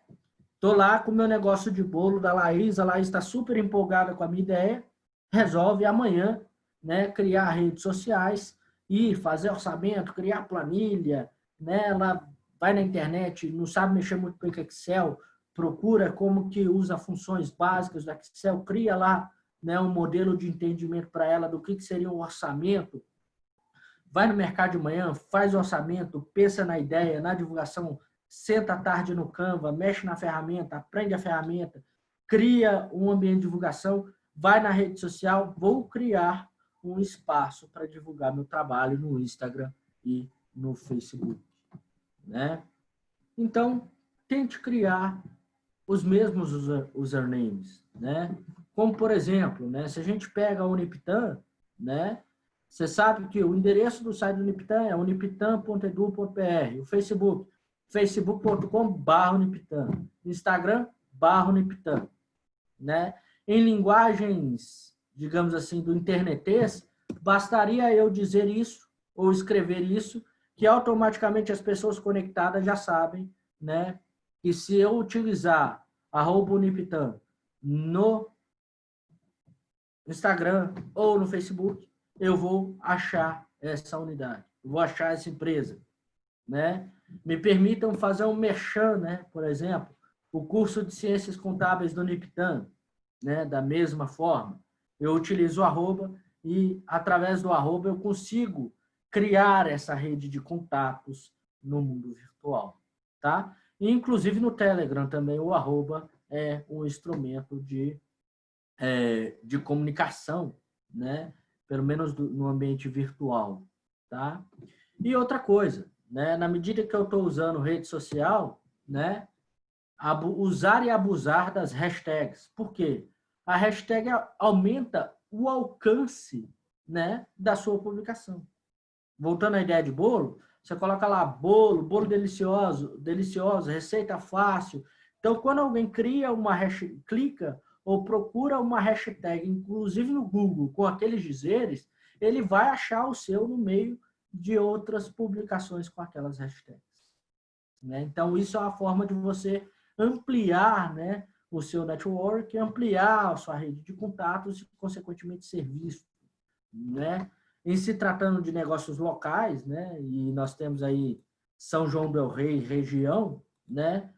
Tô lá com o meu negócio de bolo da Laís, a Laís está super empolgada com a minha ideia, resolve amanhã, né, criar redes sociais e fazer orçamento, criar planilha, né? Ela vai na internet, não sabe mexer muito bem com Excel, procura como que usa funções básicas do Excel, cria lá, né, um modelo de entendimento para ela do que seria um orçamento, vai no mercado de manhã, faz o orçamento, pensa na ideia, na divulgação, senta à tarde no Canva, mexe na ferramenta, aprende a ferramenta, cria um ambiente de divulgação, vai na rede social, vou criar um espaço para divulgar meu trabalho no Instagram e no Facebook, né? Então, tente criar os mesmos usernames, né? Como, por exemplo, né, se a gente pega a Uniptan, né, você sabe que o endereço do site do Uniptan é uniptan.edu.br, o Facebook, facebook.com/Uniptan, Instagram/Uniptan, né? Em linguagens, digamos assim, do internetês, bastaria eu dizer isso ou escrever isso, que automaticamente as pessoas conectadas já sabem, né? E se eu utilizar @Uniptan no Instagram ou no Facebook, eu vou achar essa unidade, eu vou achar essa empresa, né? Me permitam fazer um merchan, né? Por exemplo, o curso de Ciências Contábeis do Uniptan, né? Da mesma forma, eu utilizo o arroba e, através do arroba, eu consigo criar essa rede de contatos no mundo virtual, tá? E, inclusive, no Telegram também, o arroba é um instrumento de comunicação, né? Pelo menos no ambiente virtual, tá? E outra coisa, né? Na medida que eu estou usando rede social, né? Usar e abusar das hashtags. Por quê? A hashtag aumenta o alcance, né, da sua publicação. Voltando à ideia de bolo, você coloca lá bolo delicioso, receita fácil. Então, quando alguém cria uma hashtag, clica ou procura uma hashtag, inclusive no Google, com aqueles dizeres, ele vai achar o seu no meio de outras publicações com aquelas hashtags, né? Então, isso é uma forma de você ampliar, né, o seu network, ampliar a sua rede de contatos e, consequentemente, ser visto, né? Em se tratando de negócios locais, né, e nós temos aí São João del Rei, região, né,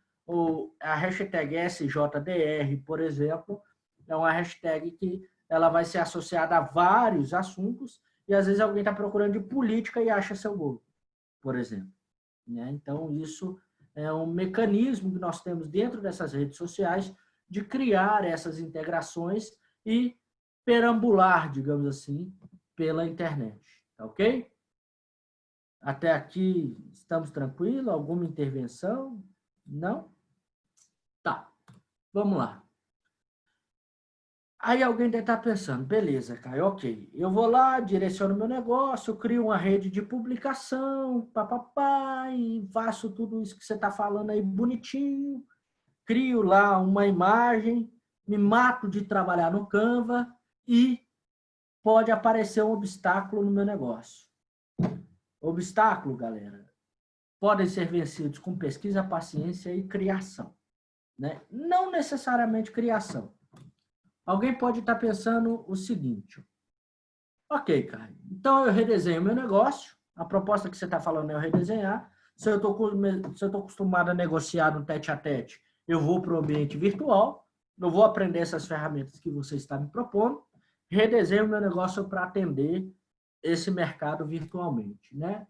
a hashtag SJDR, por exemplo, é uma hashtag que ela vai ser associada a vários assuntos e, às vezes, alguém está procurando de política e acha seu gol, por exemplo, né? Então, isso é um mecanismo que nós temos dentro dessas redes sociais de criar essas integrações e perambular, digamos assim, pela internet. Tá ok? Até aqui estamos tranquilos? Alguma intervenção? Não? Tá. Vamos lá. Aí alguém deve estar pensando, beleza, Caio, ok. Eu vou lá, direciono meu negócio, crio uma rede de publicação, papapá, e faço tudo isso que você está falando aí bonitinho, crio lá uma imagem, me mato de trabalhar no Canva e pode aparecer um obstáculo no meu negócio. Obstáculo, galera, podem ser vencidos com pesquisa, paciência e criação, né? Não necessariamente criação. Alguém pode estar pensando o seguinte: ok, Caio, então eu redesenho meu negócio, a proposta que você está falando é eu redesenhar, se eu estou acostumado a negociar no tete-a-tete, eu vou para o ambiente virtual, eu vou aprender essas ferramentas que você está me propondo, redesenho meu negócio para atender esse mercado virtualmente, né?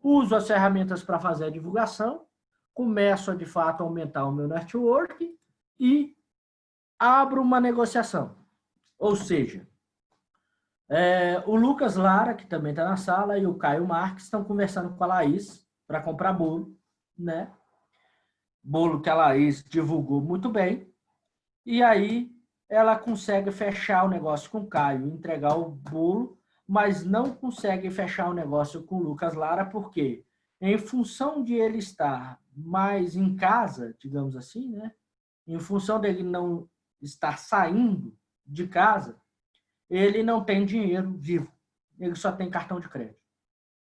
Uso as ferramentas para fazer a divulgação, começo a, de fato, aumentar o meu network e abro uma negociação. Ou seja, o Lucas Lara, que também está na sala, e o Caio Marques estão conversando com a Laís para comprar bolo, né? Bolo que a Laís divulgou muito bem. E aí ela consegue fechar o negócio com o Caio, entregar o bolo, mas não consegue fechar o negócio com o Lucas Lara, porque em função de ele estar mais em casa, digamos assim, né? Em função dele não estar saindo de casa, ele não tem dinheiro vivo. Ele só tem cartão de crédito.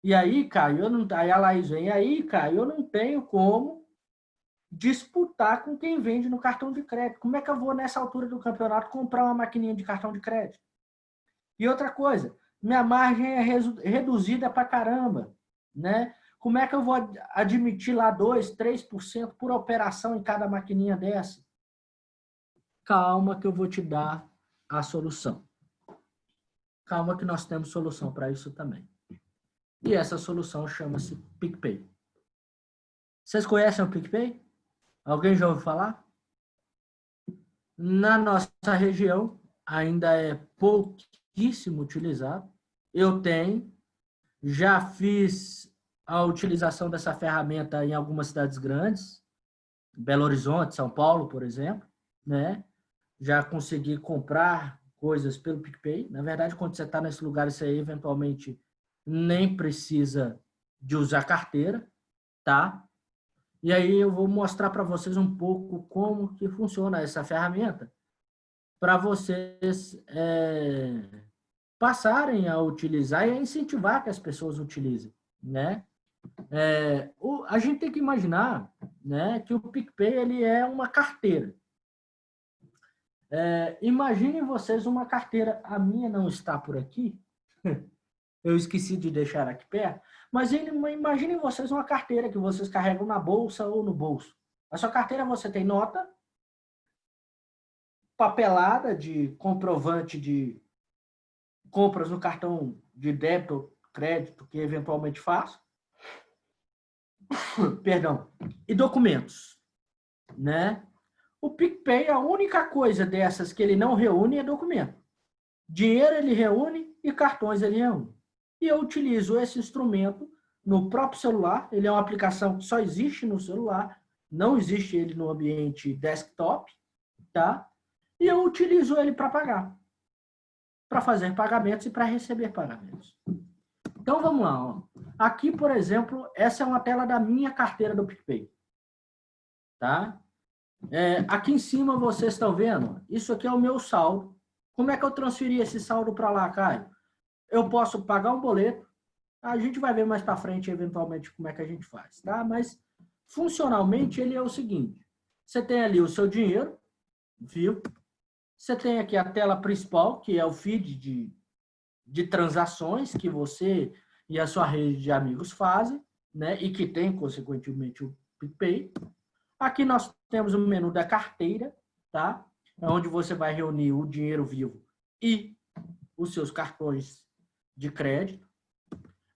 E aí, Caio, aí a Laís vem, aí, Caio, eu não tenho como disputar com quem vende no cartão de crédito. Como é que eu vou, nessa altura do campeonato, comprar uma maquininha de cartão de crédito? E outra coisa, minha margem é reduzida pra caramba, né? Como é que eu vou admitir lá 2%, 3% por operação em cada maquininha dessa? Calma que eu vou te dar a solução. Calma que nós temos solução para isso também. E essa solução chama-se PicPay. Vocês conhecem o PicPay? Alguém já ouviu falar? Na nossa região, ainda é pouquíssimo utilizado. Eu tenho, já fiz a utilização dessa ferramenta em algumas cidades grandes, Belo Horizonte, São Paulo, por exemplo, né? Já consegui comprar coisas pelo PicPay. Na verdade, quando você está nesse lugar, você eventualmente nem precisa de usar carteira, tá? E aí eu vou mostrar para vocês um pouco como que funciona essa ferramenta para vocês passarem a utilizar e a incentivar que as pessoas utilizem, né? A gente tem que imaginar, né, que o PicPay ele é uma carteira. Imaginem vocês uma carteira, a minha não está por aqui, eu esqueci de deixar aqui perto, mas imaginem vocês uma carteira que vocês carregam na bolsa ou no bolso. A sua carteira você tem nota, papelada de comprovante de compras no cartão de débito ou crédito que eventualmente faço, perdão, e documentos, né? O PicPay, a única coisa dessas que ele não reúne é documento. Dinheiro ele reúne e cartões ele reúne. E eu utilizo esse instrumento no próprio celular. Ele é uma aplicação que só existe no celular, não existe ele no ambiente desktop, tá? E eu utilizo ele para pagar, para fazer pagamentos e para receber pagamentos. Então vamos lá. Ó. Aqui, por exemplo, essa é uma tela da minha carteira do PicPay, tá? Aqui em cima vocês estão vendo, isso aqui é o meu saldo. Como é que eu transferi esse saldo para lá, Caio? Eu posso pagar um boleto, a gente vai ver mais para frente, eventualmente, como é que a gente faz, tá? Mas, funcionalmente, ele é o seguinte, você tem ali o seu dinheiro, viu? Você tem aqui a tela principal, que é o feed de transações que você e a sua rede de amigos fazem, né? E que tem, consequentemente, o PicPay. Aqui nós temos o menu da carteira, tá? Onde você vai reunir o dinheiro vivo e os seus cartões de crédito.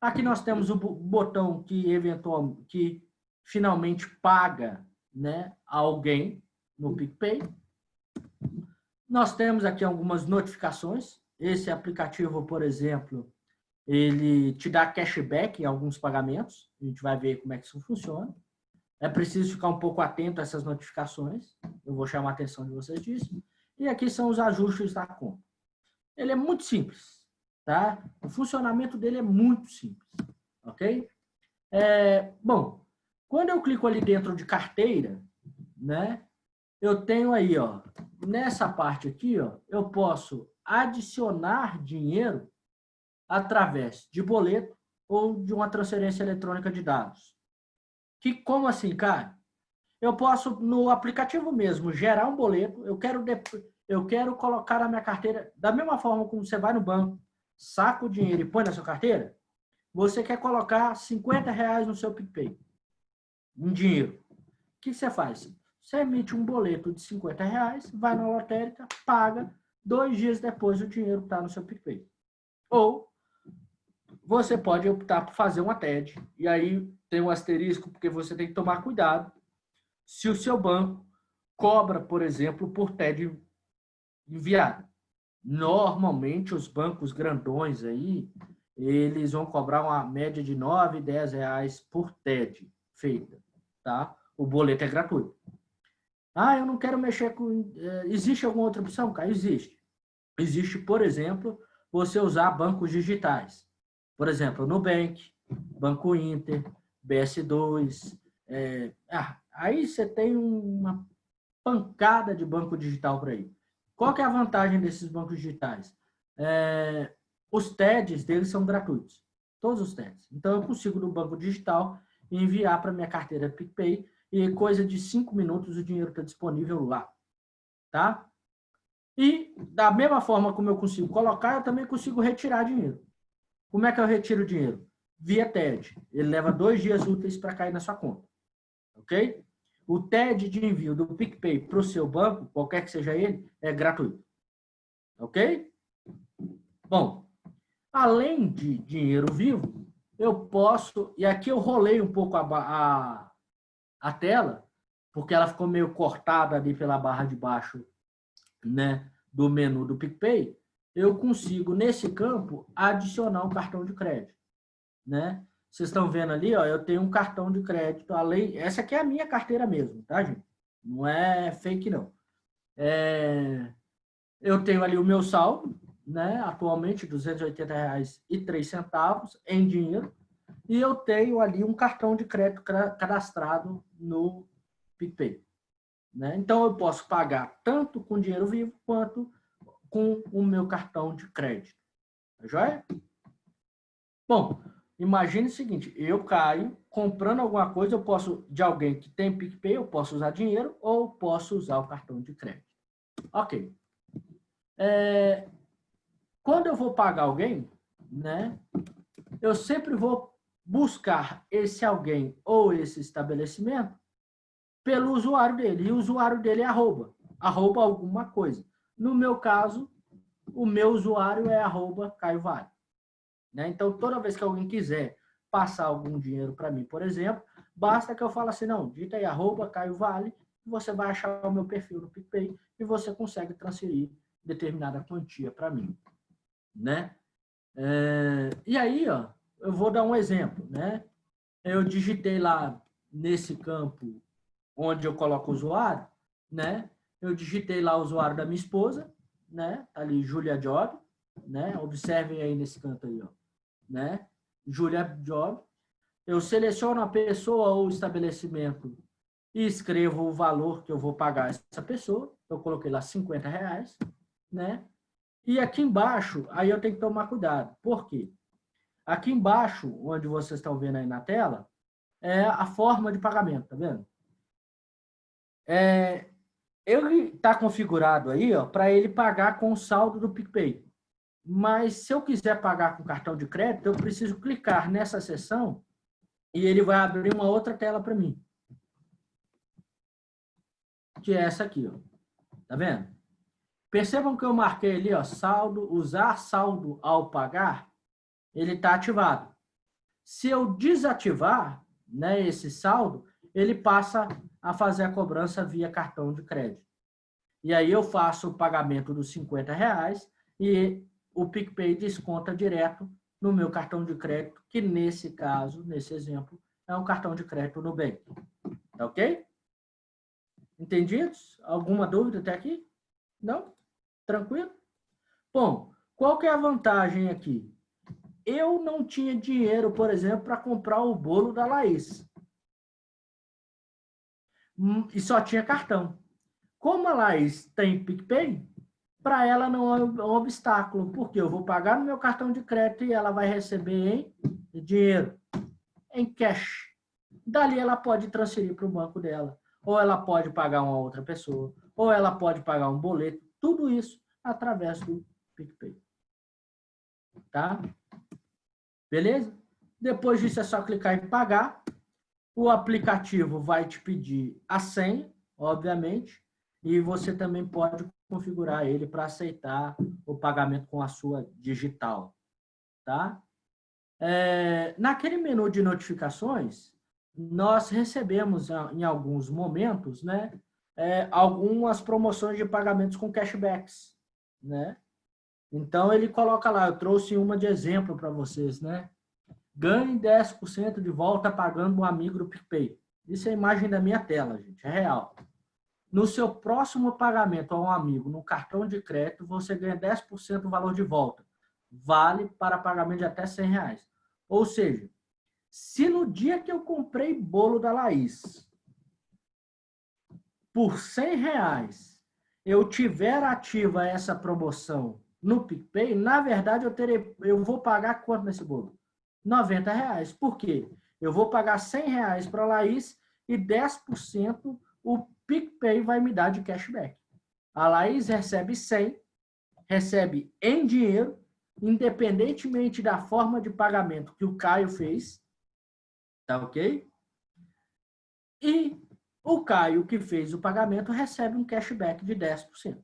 Aqui nós temos o botão que finalmente paga, né, alguém no PicPay. Nós temos aqui algumas notificações. Esse aplicativo, por exemplo, ele te dá cashback em alguns pagamentos. A gente vai ver como é que isso funciona. É preciso ficar um pouco atento a essas notificações. Eu vou chamar a atenção de vocês disso. E aqui são os ajustes da conta. Ele é muito simples, tá? O funcionamento dele é muito simples, ok? Bom, quando eu clico ali dentro de carteira, né? Eu tenho aí, ó, nessa parte aqui, ó, eu posso adicionar dinheiro através de boleto ou de uma transferência eletrônica de dados. Como assim, cara? Eu posso, no aplicativo mesmo, gerar um boleto, eu quero colocar na minha carteira, da mesma forma como você vai no banco, saca o dinheiro e põe na sua carteira, você quer colocar R$50 no seu PicPay, em dinheiro. O que você faz? Você emite um boleto de R$50, vai na lotérica, paga, 2 dias depois o dinheiro está no seu PicPay. Ou você pode optar por fazer uma TED, e aí tem um asterisco, porque você tem que tomar cuidado se o seu banco cobra, por exemplo, por TED enviado. Normalmente, os bancos grandões aí, eles vão cobrar uma média de R$9, R$10 por TED feita, tá? O boleto é gratuito. Ah, eu não quero mexer com... Existe alguma outra opção, cara? Existe. Existe, por exemplo, você usar bancos digitais. Por exemplo, Nubank, Banco Inter, BS2. Aí você tem uma pancada de banco digital por aí. Qual que é a vantagem desses bancos digitais? Os TEDs deles são gratuitos. Todos os TEDs. Então, eu consigo, no banco digital, enviar para minha carteira PicPay e coisa de 5 minutos o dinheiro está disponível lá. Tá? E, da mesma forma como eu consigo colocar, eu também consigo retirar dinheiro. Como é que eu retiro o dinheiro? Via TED. Ele leva 2 dias úteis para cair na sua conta. Ok? O TED de envio do PicPay para o seu banco, qualquer que seja ele, é gratuito. Ok? Bom, além de dinheiro vivo, eu posso... E aqui eu rolei um pouco a tela, porque ela ficou meio cortada ali pela barra de baixo, né, do menu do PicPay. Eu consigo, nesse campo, adicionar um cartão de crédito, né? Vocês estão vendo ali, ó, eu tenho um cartão de crédito, além... Essa aqui é a minha carteira mesmo, tá, gente? Não é fake, não. Eu tenho ali o meu saldo, né? Atualmente, R$280,03 em dinheiro, e eu tenho ali um cartão de crédito cadastrado no PicPay, né? Então, eu posso pagar tanto com dinheiro vivo quanto com o meu cartão de crédito. Tá joia? Bom, imagine o seguinte, eu caio comprando alguma coisa, eu posso, de alguém que tem PicPay, eu posso usar dinheiro ou posso usar o cartão de crédito. Ok. Quando eu vou pagar alguém, né, eu sempre vou buscar esse alguém ou esse estabelecimento pelo usuário dele. E o usuário dele é arroba alguma coisa. No meu caso, o meu usuário é @Caio Vale. Né? Então, toda vez que alguém quiser passar algum dinheiro para mim, por exemplo, basta que eu fale assim, não, digita aí @Caio Vale, você vai achar o meu perfil no PicPay e você consegue transferir determinada quantia para mim. Né? E aí, ó, eu vou dar um exemplo. Né? Eu digitei lá nesse campo onde eu coloco o usuário, né? Eu digitei lá o usuário da minha esposa, né? Tá ali, Julia Job, né? Observem aí nesse canto aí, ó. Né? Julia Job. Eu seleciono a pessoa ou o estabelecimento e escrevo o valor que eu vou pagar essa pessoa. Eu coloquei lá R$50, né? E aqui embaixo, aí eu tenho que tomar cuidado. Por quê? Aqui embaixo, onde vocês estão vendo aí na tela, é a forma de pagamento, tá vendo? Ele está configurado aí, ó, para ele pagar com o saldo do PicPay. Mas se eu quiser pagar com cartão de crédito, eu preciso clicar nessa seção e ele vai abrir uma outra tela para mim. Que é essa aqui, ó. Tá vendo? Percebam que eu marquei ali, ó, saldo, usar saldo ao pagar, ele está ativado. Se eu desativar, né, esse saldo, ele passa a fazer a cobrança via cartão de crédito. E aí eu faço o pagamento dos R$ 50 e o PicPay desconta direto no meu cartão de crédito, que nesse caso, nesse exemplo, é um cartão de crédito Nubank. Tá ok? Entendidos? Alguma dúvida até aqui? Não? Tranquilo? Bom, qual que é a vantagem aqui? Eu não tinha dinheiro, por exemplo, para comprar o bolo da Laís. E só tinha cartão. Como a Laís tem PicPay, para ela não é um obstáculo, porque eu vou pagar no meu cartão de crédito e ela vai receber em dinheiro, em cash. Dali ela pode transferir para o banco dela, ou ela pode pagar uma outra pessoa, ou ela pode pagar um boleto, tudo isso através do PicPay. Tá? Beleza? Depois disso é só clicar em pagar. O aplicativo vai te pedir a senha, obviamente, e você também pode configurar ele para aceitar o pagamento com a sua digital. Tá? Naquele menu de notificações, nós recebemos em alguns momentos, né, algumas promoções de pagamentos com cashbacks, né? Então ele coloca lá, eu trouxe uma de exemplo para vocês, né? Ganhe 10% de volta pagando um amigo do PicPay. Isso é a imagem da minha tela, gente, é real. No seu próximo pagamento a um amigo no cartão de crédito, você ganha 10% do valor de volta. Vale para pagamento de até R$ 100. Ou seja, se no dia que eu comprei bolo da Laís, por R$ 100, eu tiver ativa essa promoção no PicPay, na verdade eu vou pagar quanto nesse bolo? R$ 90. Por quê? Eu vou pagar R$ 100 para a Laís e 10% o PicPay vai me dar de cashback. A Laís recebe 100, recebe em dinheiro, independentemente da forma de pagamento que o Caio fez, tá ok? E o Caio que fez o pagamento recebe um cashback de 10%,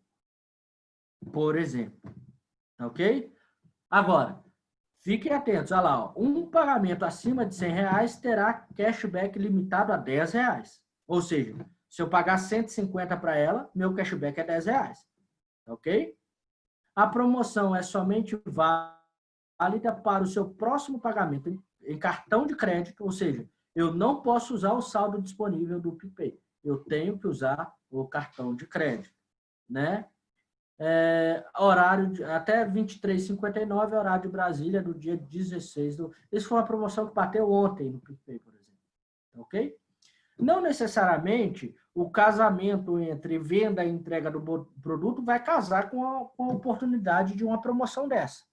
por exemplo, tá ok? Agora, fiquem atentos, olha lá, ó, um pagamento acima de R$ 100 terá cashback limitado a R$ 10. Ou seja, se eu pagar 150 para ela, meu cashback é R$ 10. Ok? A promoção é somente válida para o seu próximo pagamento em cartão de crédito, ou seja, eu não posso usar o saldo disponível do PicPay. Eu tenho que usar o cartão de crédito, né? Horário até 23h59, horário de Brasília, do dia 16. Isso foi uma promoção que bateu ontem no PicPay, por exemplo. Ok? Não necessariamente o casamento entre venda e entrega do produto vai casar com a oportunidade de uma promoção dessa.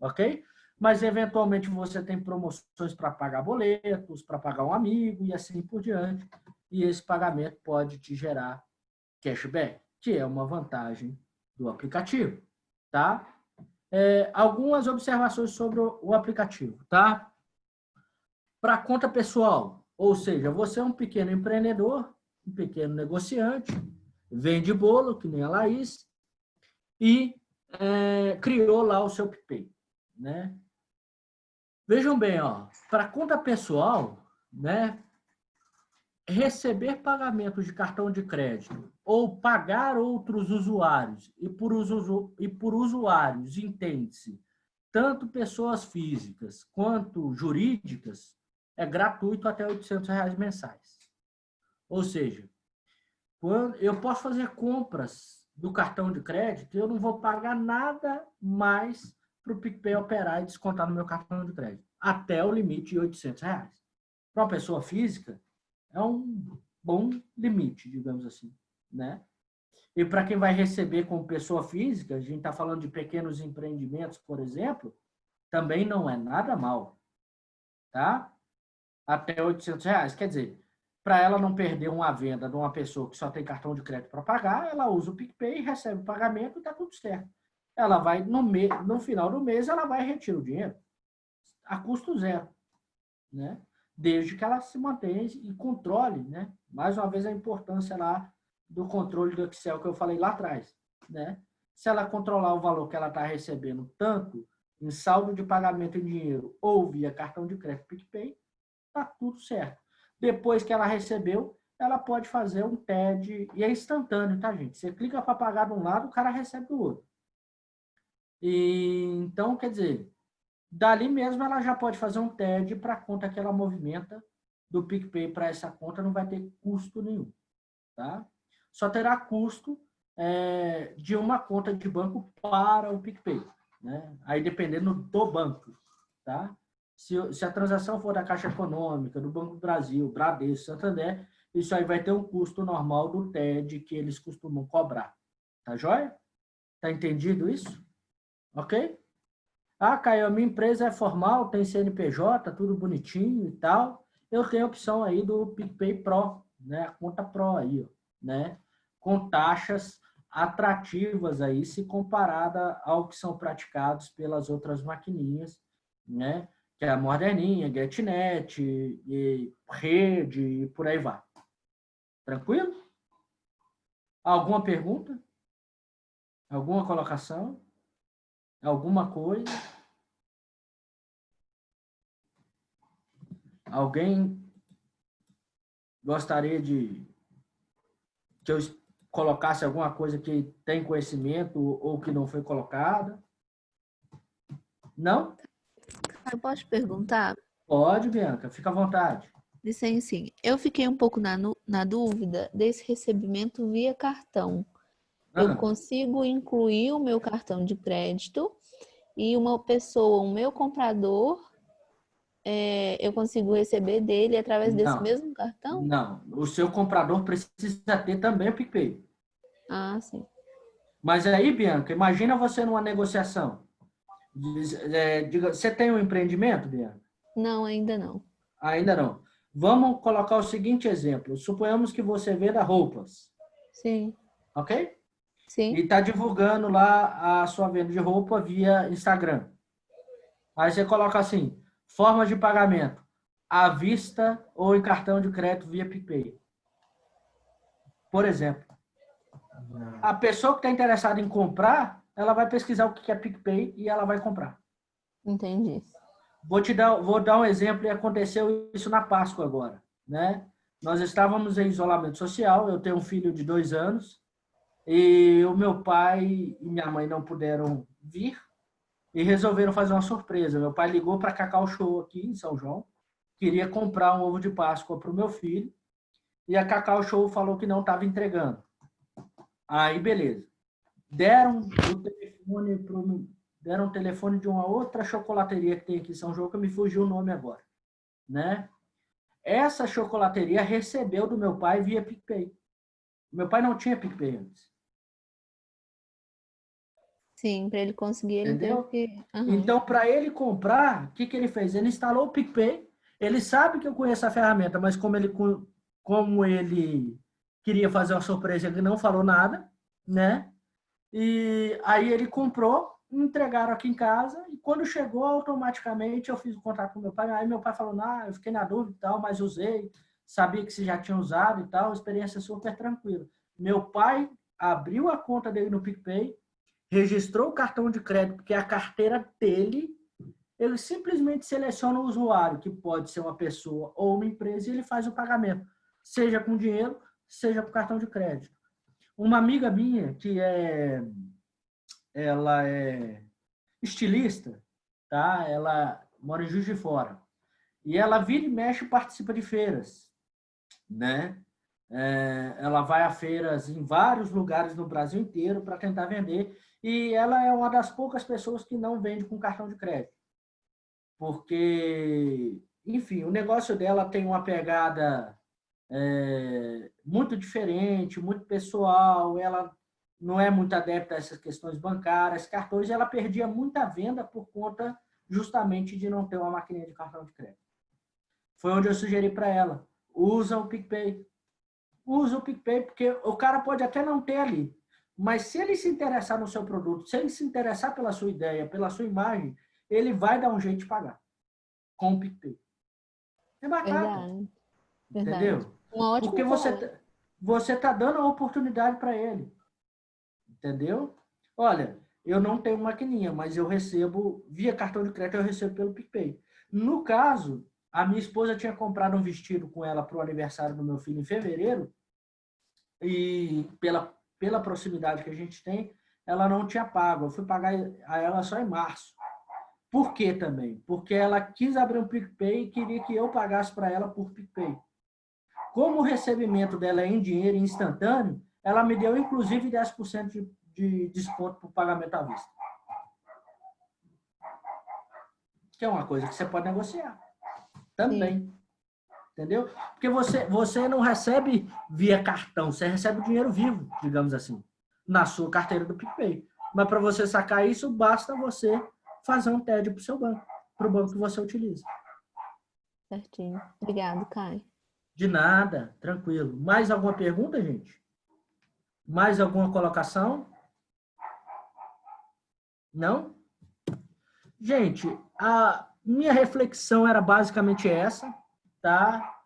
Ok? Mas, eventualmente, você tem promoções para pagar boletos, para pagar um amigo e assim por diante. E esse pagamento pode te gerar cashback, que é uma vantagem do aplicativo, tá? Algumas observações sobre o aplicativo, tá? Para conta pessoal, ou seja, você é um pequeno empreendedor, um pequeno negociante, vende bolo, que nem a Laís, e criou lá o seu PicPay, né? Vejam bem, ó, para conta pessoal, né? Receber pagamentos de cartão de crédito ou pagar outros usuários, e por usuários entende-se tanto pessoas físicas quanto jurídicas, é gratuito até R$ 800 mensais. Ou seja, quando eu posso fazer compras do cartão de crédito, eu não vou pagar nada mais para o PicPay operar e descontar no meu cartão de crédito, até o limite de R$ 800. Para uma pessoa física, é um bom limite, digamos assim, né? E para quem vai receber como pessoa física, a gente está falando de pequenos empreendimentos, por exemplo, também não é nada mal, tá? Até R$ 800. Quer dizer, para ela não perder uma venda de uma pessoa que só tem cartão de crédito para pagar, ela usa o PicPay, recebe o pagamento e está tudo certo. Ela vai, no final do mês, ela vai retirar o dinheiro a custo zero, né? Desde que ela se mantenha e controle, né? Mais uma vez a importância lá do controle do Excel que eu falei lá atrás, né? Se ela controlar o valor que ela está recebendo tanto em saldo de pagamento em dinheiro ou via cartão de crédito PicPay, está tudo certo. Depois que ela recebeu, ela pode fazer um TED, e é instantâneo, tá, gente? Você clica para pagar de um lado, o cara recebe do outro. E, então, quer dizer, dali mesmo ela já pode fazer um TED para a conta que ela movimenta do PicPay para essa conta, não vai ter custo nenhum, tá? Só terá custo de uma conta de banco para o PicPay, né? Aí dependendo do banco, tá? Se a transação for da Caixa Econômica, do Banco do Brasil, Bradesco, Santander, isso aí vai ter um custo normal do TED que eles costumam cobrar. Tá joia? Tá entendido isso? Ok? Ah, Caio, a minha empresa é formal, tem CNPJ, tudo bonitinho e tal. Eu tenho a opção aí do PicPay Pro, né? A conta Pro aí, ó, né? Com taxas atrativas aí, se comparada ao que são praticados pelas outras maquininhas, né? Que é a Moderninha, GetNet, e Rede e por aí vai. Tranquilo? Alguma pergunta? Alguma colocação? Alguma coisa? Alguém gostaria de que eu colocasse alguma coisa que tem conhecimento ou que não foi colocada? Não? Eu posso perguntar? Pode, Bianca, fica à vontade. Dizem sim. Eu fiquei um pouco na dúvida desse recebimento via cartão. Eu consigo incluir o meu cartão de crédito e uma pessoa, o meu comprador, eu consigo receber dele através desse mesmo cartão? Não, o seu comprador precisa ter também o PicPay. Ah, sim. Mas aí, Bianca, imagina você numa negociação. Você tem um empreendimento, Bianca? Não, ainda não. Ainda não. Vamos colocar o seguinte exemplo. Suponhamos que você venda roupas, Sim. ok? Sim. E está divulgando lá a sua venda de roupa via Instagram. Aí você coloca assim, forma de pagamento, à vista ou em cartão de crédito via PicPay. Por exemplo. A pessoa que está interessada em comprar, ela vai pesquisar o que é PicPay e ela vai comprar. Entendi. Vou dar um exemplo e aconteceu isso na Páscoa agora, né? Nós estávamos em isolamento social, eu tenho um filho de 2 anos e o meu pai e minha mãe não puderam vir e resolveram fazer uma surpresa. Meu pai ligou para a Cacau Show aqui em São João, queria comprar um ovo de Páscoa para o meu filho e a Cacau Show falou que não estava entregando. Aí, beleza. Deram o telefone de uma outra chocolateria que tem aqui em São João, que me fugiu o nome agora, né? Essa chocolateria recebeu do meu pai via PicPay. Meu pai não tinha PicPay antes. Sim, para ele conseguir, ele Entendeu? teve que... Então, para ele comprar, o que ele fez? Ele instalou o PicPay. Ele sabe que eu conheço a ferramenta, mas como ele queria fazer uma surpresa, ele não falou nada, né? E aí ele comprou, entregaram aqui em casa, e quando chegou, automaticamente eu fiz o contato com meu pai. Aí meu pai falou, eu fiquei na dúvida e tal, mas usei, sabia que você já tinha usado e tal, experiência super tranquila. Meu pai abriu a conta dele no PicPay, registrou o cartão de crédito, porque é a carteira dele, ele simplesmente seleciona o usuário, que pode ser uma pessoa ou uma empresa, e ele faz o pagamento, seja com dinheiro, seja com cartão de crédito. Uma amiga minha, ela é estilista, tá? Ela mora em Juiz de Fora. E ela vira e mexe e participa de feiras, né? Ela vai a feiras em vários lugares no Brasil inteiro para tentar vender. E ela é uma das poucas pessoas que não vende com cartão de crédito. Porque, enfim, o negócio dela tem uma pegada muito diferente, muito pessoal. Ela não é muito adepta a essas questões bancárias, cartões, e ela perdia muita venda por conta justamente de não ter uma maquininha de cartão de crédito. Foi onde eu sugeri para ela, usa o PicPay. Usa o PicPay, porque o cara pode até não ter ali, mas se ele se interessar no seu produto, se ele se interessar pela sua ideia, pela sua imagem, ele vai dar um jeito de pagar com o PicPay. É batata. Verdade. Entendeu? Uma ótima Porque você tá dando a oportunidade para ele. Entendeu? Olha, eu não tenho maquininha, mas eu recebo, via cartão de crédito, eu recebo pelo PicPay. No caso, a minha esposa tinha comprado um vestido com ela para o aniversário do meu filho em fevereiro, e pela proximidade que a gente tem, ela não tinha pago. Eu fui pagar a ela só em março. Por quê também? Porque ela quis abrir um PicPay e queria que eu pagasse para ela por PicPay. Como o recebimento dela é em dinheiro instantâneo, ela me deu inclusive 10% de desconto para o pagamento à vista. Que é uma coisa que você pode negociar também. Sim. Entendeu? Porque você não recebe via cartão, você recebe o dinheiro vivo, digamos assim, na sua carteira do PicPay. Mas para você sacar isso, basta você fazer um TED para o seu banco, para o banco que você utiliza. Certinho. Obrigado, Caio. De nada, tranquilo. Mais alguma pergunta, gente? Mais alguma colocação? Não? Gente, a minha reflexão era basicamente essa, tá?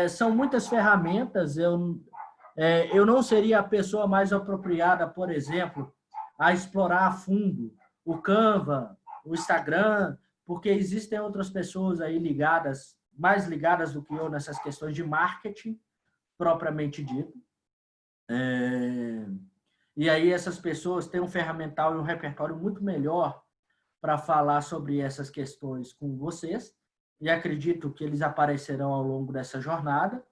São muitas ferramentas, eu não seria a pessoa mais apropriada, por exemplo, a explorar a fundo o Canva, o Instagram, porque existem outras pessoas aí ligadas, mais ligadas do que eu nessas questões de marketing, propriamente dito. E aí essas pessoas têm um ferramental e um repertório muito melhor para falar sobre essas questões com vocês, e acredito que eles aparecerão ao longo dessa jornada.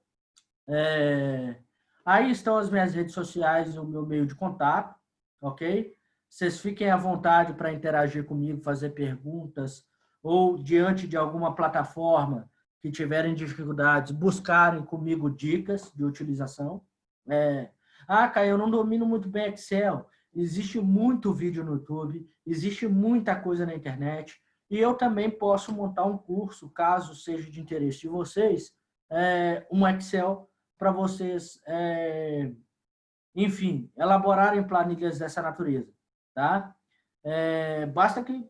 Aí estão as minhas redes sociais e o meu meio de contato, ok? Vocês fiquem à vontade para interagir comigo, fazer perguntas, ou diante de alguma plataforma que tiverem dificuldades, buscarem comigo dicas de utilização. Caio, eu não domino muito bem Excel. Existe muito vídeo no YouTube, existe muita coisa na internet, e eu também posso montar um curso, caso seja de interesse de vocês, um Excel para vocês, enfim, elaborarem planilhas dessa natureza, tá? Basta que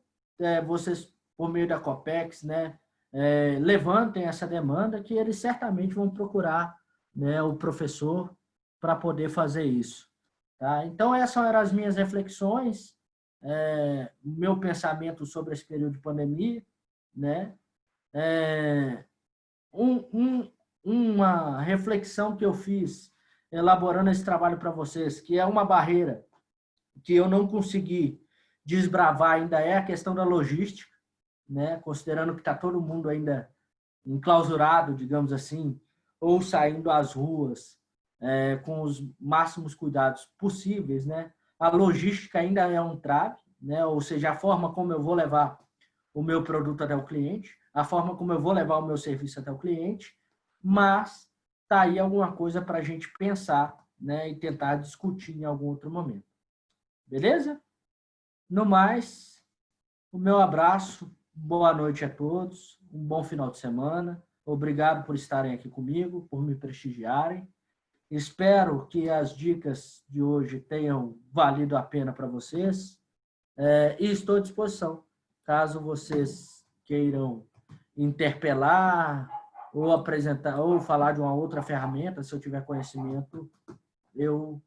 vocês, por meio da Copex, né, levantem essa demanda, que eles certamente vão procurar, né, o professor para poder fazer isso. Tá? Então, essas eram as minhas reflexões, meu pensamento sobre esse período de pandemia, né? Uma reflexão que eu fiz elaborando esse trabalho para vocês, que é uma barreira que eu não consegui desbravar ainda, é a questão da logística, né? Considerando que está todo mundo ainda enclausurado, digamos assim, ou saindo às ruas, com os máximos cuidados possíveis, né? A logística ainda é um trave, né? Ou seja, a forma como eu vou levar o meu produto até o cliente, a forma como eu vou levar o meu serviço até o cliente, mas tá aí alguma coisa para a gente pensar, né? E tentar discutir em algum outro momento. Beleza? No mais, o meu abraço, boa noite a todos, um bom final de semana. Obrigado por estarem aqui comigo, por me prestigiarem. Espero que as dicas de hoje tenham valido a pena para vocês. E estou à disposição, caso vocês queiram interpelar ou apresentar ou falar de uma outra ferramenta, se eu tiver conhecimento, eu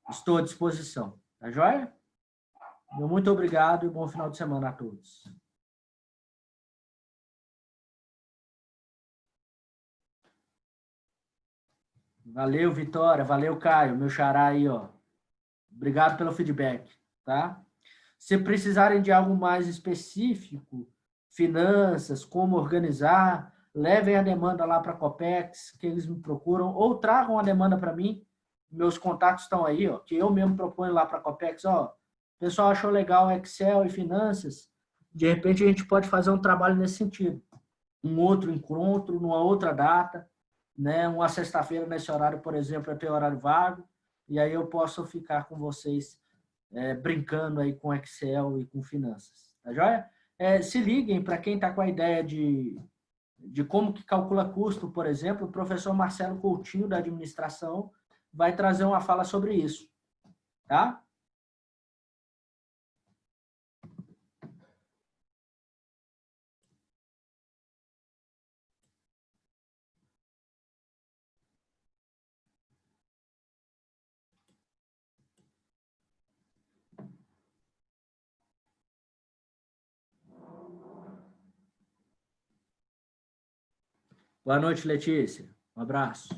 estou à disposição. Tá joia? Muito obrigado e bom final de semana a todos. Valeu, Vitória. Valeu, Caio. Meu xará aí, ó. Obrigado pelo feedback, tá? Se precisarem de algo mais específico, finanças, como organizar, levem a demanda lá para a Copex, que eles me procuram, ou tragam a demanda para mim. Meus contatos estão aí, ó, que eu mesmo proponho lá para a Copex. Ó, o pessoal achou legal Excel e finanças, de repente a gente pode fazer um trabalho nesse sentido. Um outro encontro, numa outra data, né? Uma sexta-feira nesse horário, por exemplo, eu tenho horário vago, e aí eu posso ficar com vocês brincando aí com Excel e com finanças. Tá joia? Se liguem, para quem está com a ideia de como que calcula custo, por exemplo, o professor Marcelo Coutinho, da administração, vai trazer uma fala sobre isso. Tá? Boa noite, Letícia. Um abraço.